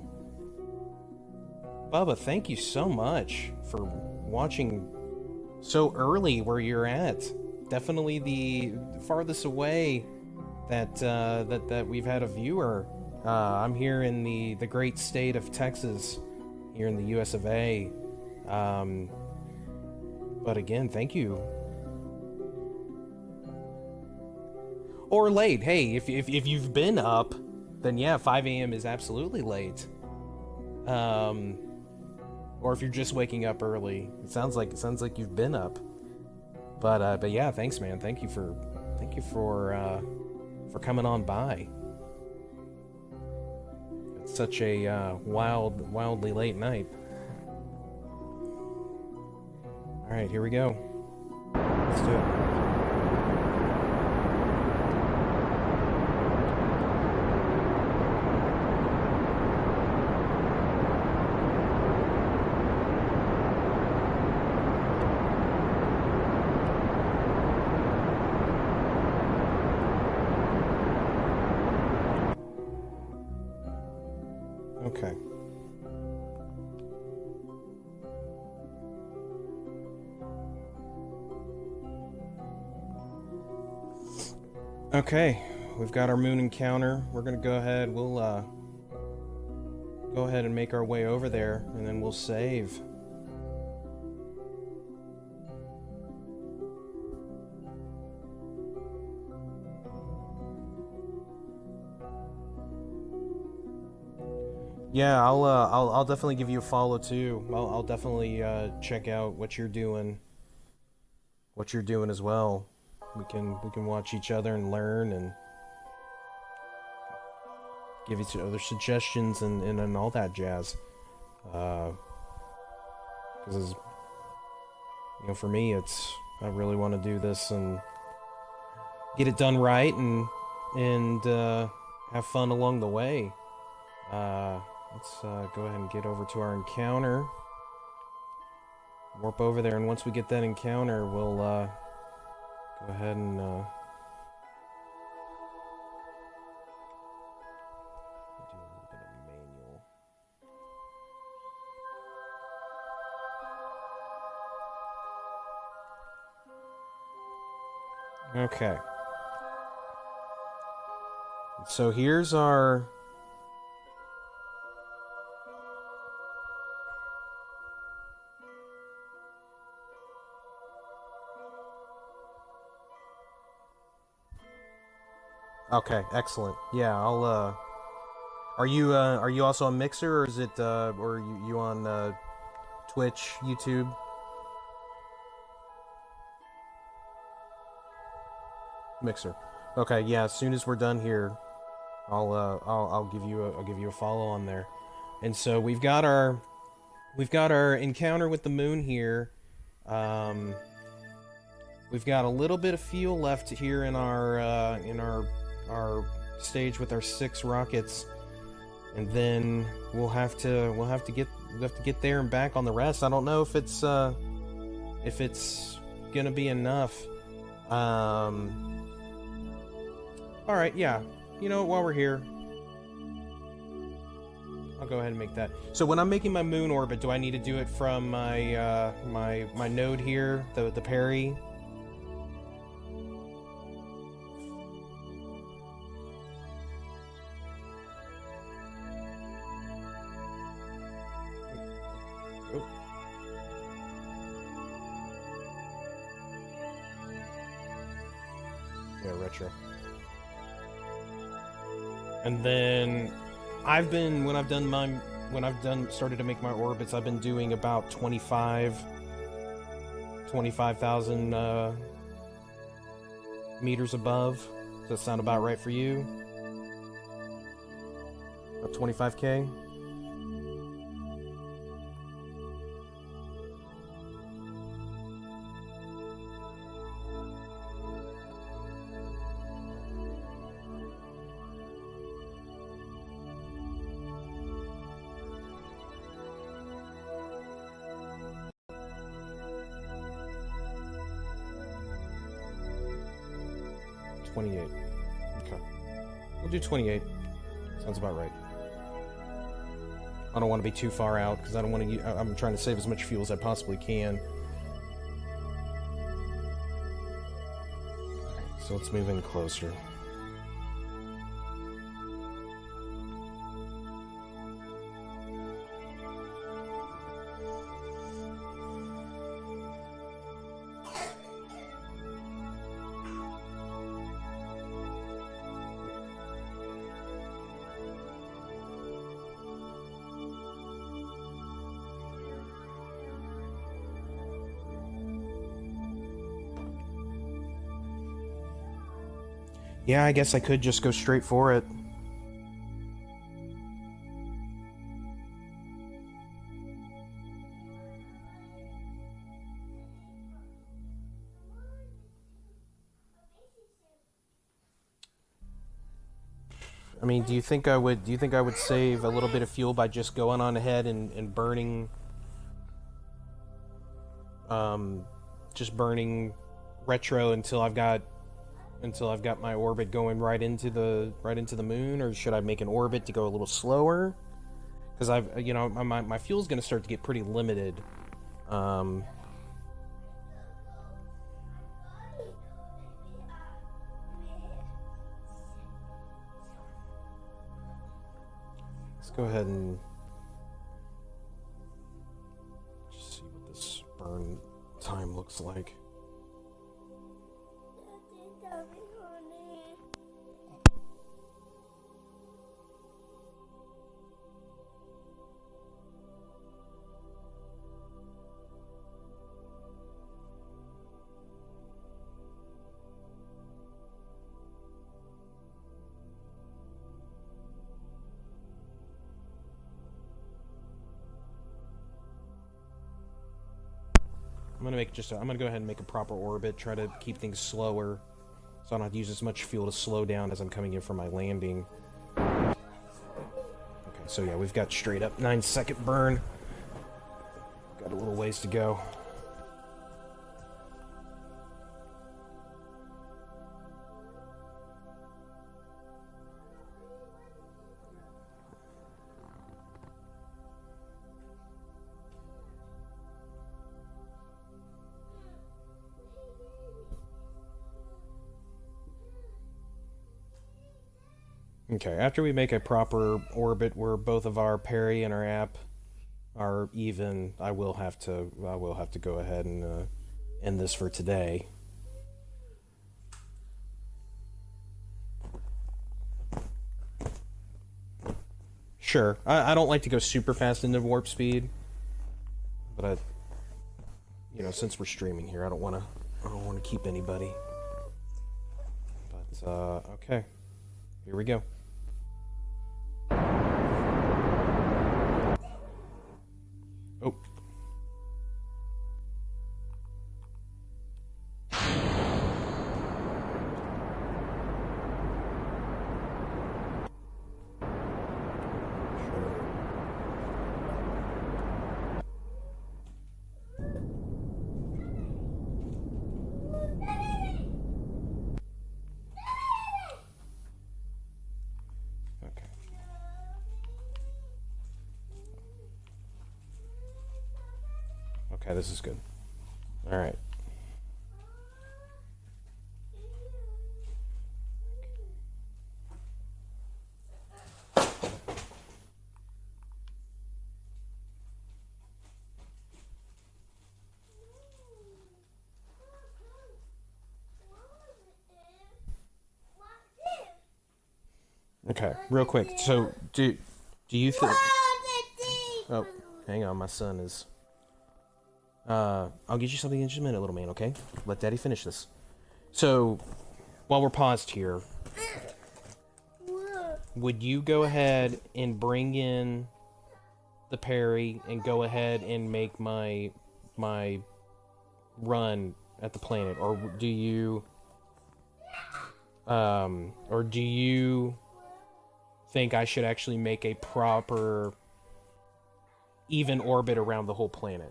Bubba, thank you so much for watching so early where you're at. Definitely the farthest away that we've had a viewer. I'm here in the great state of Texas, here in the U.S. of A. But again, thank you. Or late. Hey, if you've been up, then yeah, 5 a.m. is absolutely late. Or if you're just waking up early, it sounds like you've been up. But yeah, thanks, man. Thank you for coming on by. It's such a wildly late night. All right, here we go. Let's do it. Okay. Okay, we've got our moon encounter. We're gonna go ahead. We'll go ahead and make our way over there, and then we'll save. Yeah, I'll definitely give you a follow too. I'll definitely check out what you're doing as well. We can watch each other and learn and give each other suggestions and all that jazz. Because for me, I really want to do this and get it done right and have fun along the way. Uh, let's go ahead and get over to our encounter. Warp over there, and once we get that encounter, we'll go ahead and do a little bit of manual. Okay. So here's our... Okay, excellent. Yeah, I'll are you also on Mixer, or is it or you on Twitch, YouTube? Mixer. Okay, yeah, as soon as we're done here, I'll give you a follow on there. And so we've got our encounter with the moon here. Um we've got a little bit of fuel left here in our stage with our 6 rockets, and then we'll have to get there and back on the rest. I don't know if it's gonna be enough. All right, yeah. You know, while we're here, I'll go ahead and make that. So when I'm making my moon orbit, do I need to do it from my my node here, the Perry? Yeah, retro. And then when I've started to make my orbits, I've been doing about 25,000 meters above. Does that sound about right for you? About 25K? Okay. We'll do 28. Sounds about right. I don't want to be too far out because I don't want to. I'm trying to save as much fuel as I possibly can. So let's move in closer. Yeah, I guess I could just go straight for it. I mean, do you think I would save a little bit of fuel by just going on ahead and burning just burning retro until I've got my orbit going right into the moon, or should I make an orbit to go a little slower? Because my fuel's going to start to get pretty limited. Let's go ahead and just see what this burn time looks like. I'm gonna go ahead and make a proper orbit. Try to keep things slower, so I don't have to use as much fuel to slow down as I'm coming in for my landing. Okay, so yeah, we've got straight up 9-second burn. Got a little ways to go. Okay, after we make a proper orbit where both of our parry and our app are even, I will have to go ahead and end this for today. Sure, I don't like to go super fast into warp speed, but since we're streaming here, I don't want to keep anybody. But okay, here we go. Oh. Okay, this is good. All right. Okay, real quick. So, do you think? Oh, hang on. My son is. I'll get you something in just a minute, little man. Okay, let Daddy finish this. So, while we're paused here, would you go ahead and bring in the parry and go ahead and make my run at the planet, or do you think I should actually make a proper even orbit around the whole planet?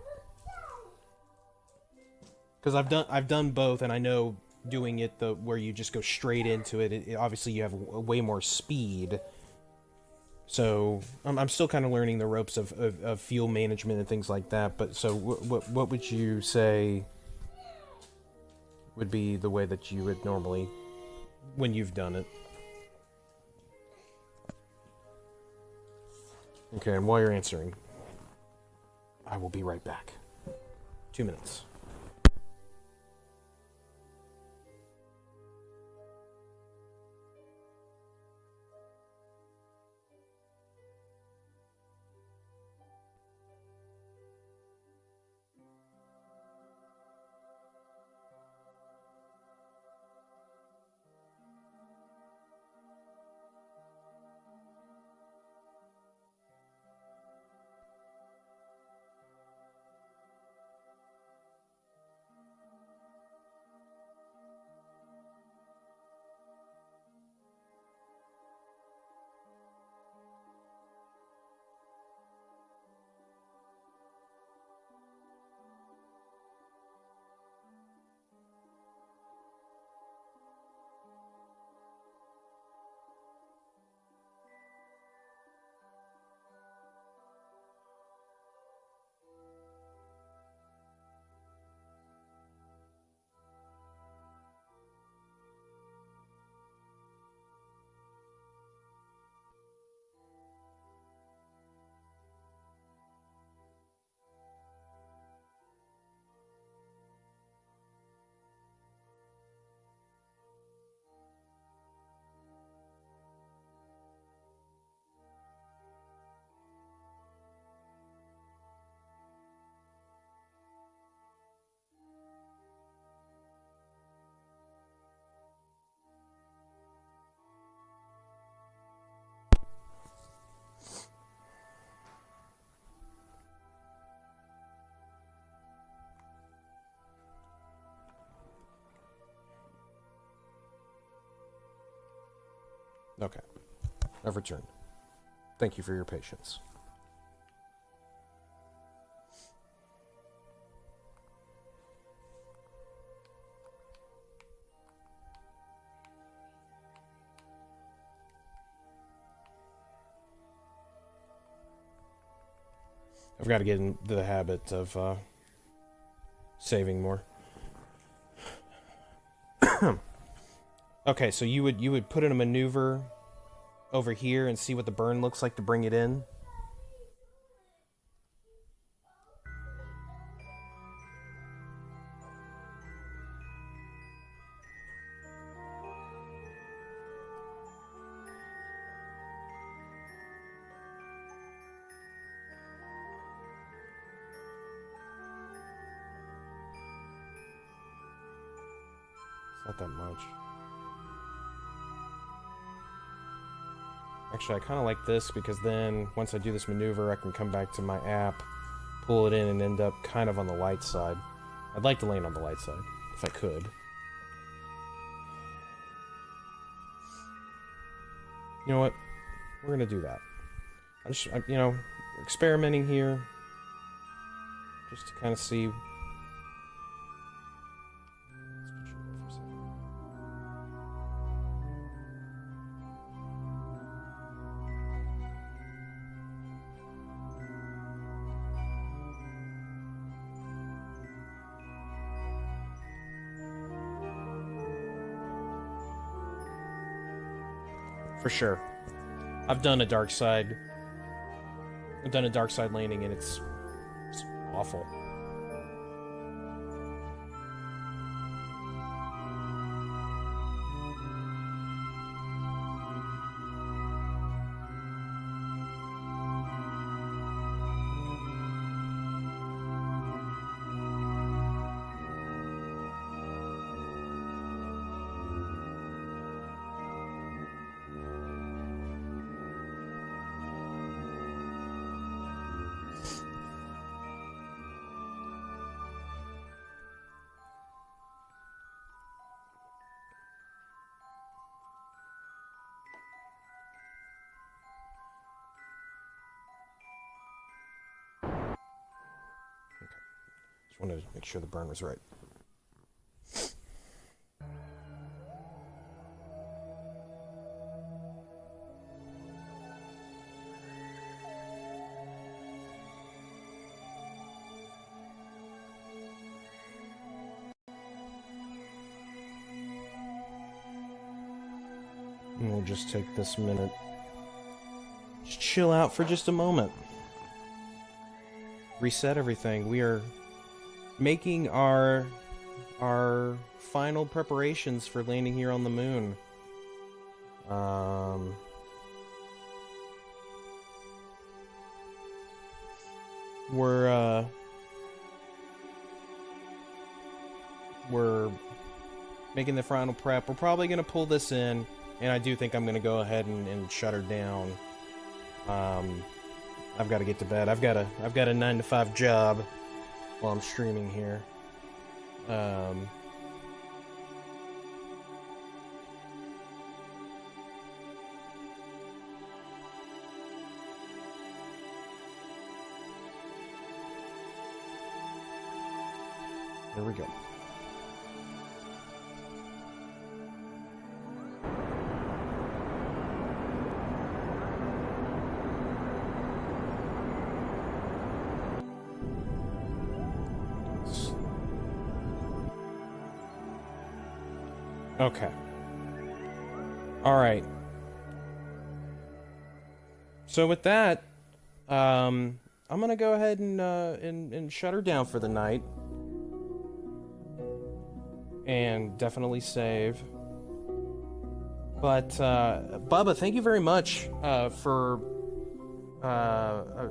Because I've done both, and I know doing it where you just go straight into it, obviously you have way more speed. So I'm still kind of learning the ropes of fuel management and things like that. But so what would you say would be the way that you would normally, when you've done it? Okay, and while you're answering, I will be right back. 2 minutes. Okay. I've returned. Thank you for your patience. I've got to get in the habit of saving more. Okay, so you would put in a maneuver over here and see what the burn looks like to bring it in. Not that much. Actually, I kind of like this because then once I do this maneuver, I can come back to my app, pull it in, and end up kind of on the light side. I'd like to land on the light side, if I could. You know what? We're gonna do that. You know, experimenting here, just to kind of see. For sure. I've done a dark side landing and it's awful. Just wanted to make sure the burn was right. And we'll just take this minute. Just chill out for just a moment. Reset everything. We are making our final preparations for landing here on the moon. We're making the final prep. We're probably gonna pull this in, and I do think I'm gonna go ahead and shut her down. I've got to get to bed. I've got a 9-to-5 job while I'm streaming here. Here we go. Okay. All right. So with that, I'm gonna go ahead and shut her down for the night, and definitely save. But Bubba, thank you very much for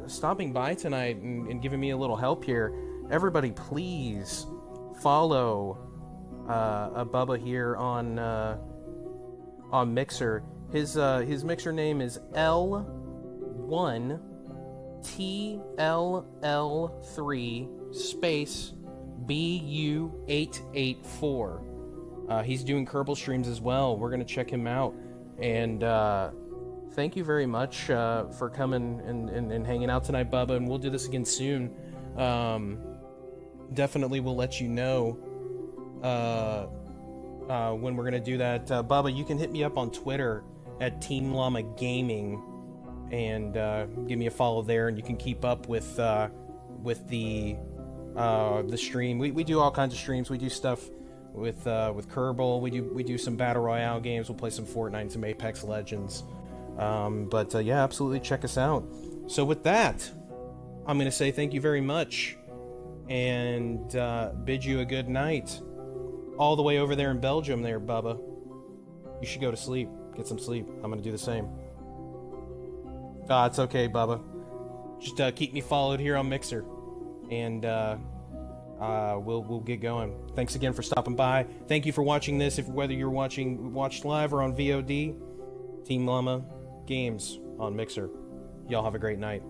stopping by tonight and giving me a little help here. Everybody, please follow Bubba here on Mixer. His Mixer name is L1TLL3 space BU884. He's doing Kerbal streams as well. We're gonna check him out. And thank you very much for coming and hanging out tonight, Bubba. And we'll do this again soon. Definitely will let you know when we're going to do that. Bubba, you can hit me up on Twitter at Team Llama Gaming and give me a follow there, and you can keep up with the stream. We do all kinds of streams. We do stuff with Kerbal. We do some battle royale games. We'll play some Fortnite and some Apex Legends. But yeah, absolutely check us out. So with that, I'm gonna say thank you very much and bid you a good night. All the way over there in Belgium, there, Bubba. You should go to sleep. Get some sleep. I'm gonna do the same. It's okay, Bubba. Just keep me followed here on Mixer, and we'll get going. Thanks again for stopping by. Thank you for watching this. If whether you're watched live or on VOD, Team Llama Games on Mixer. Y'all have a great night.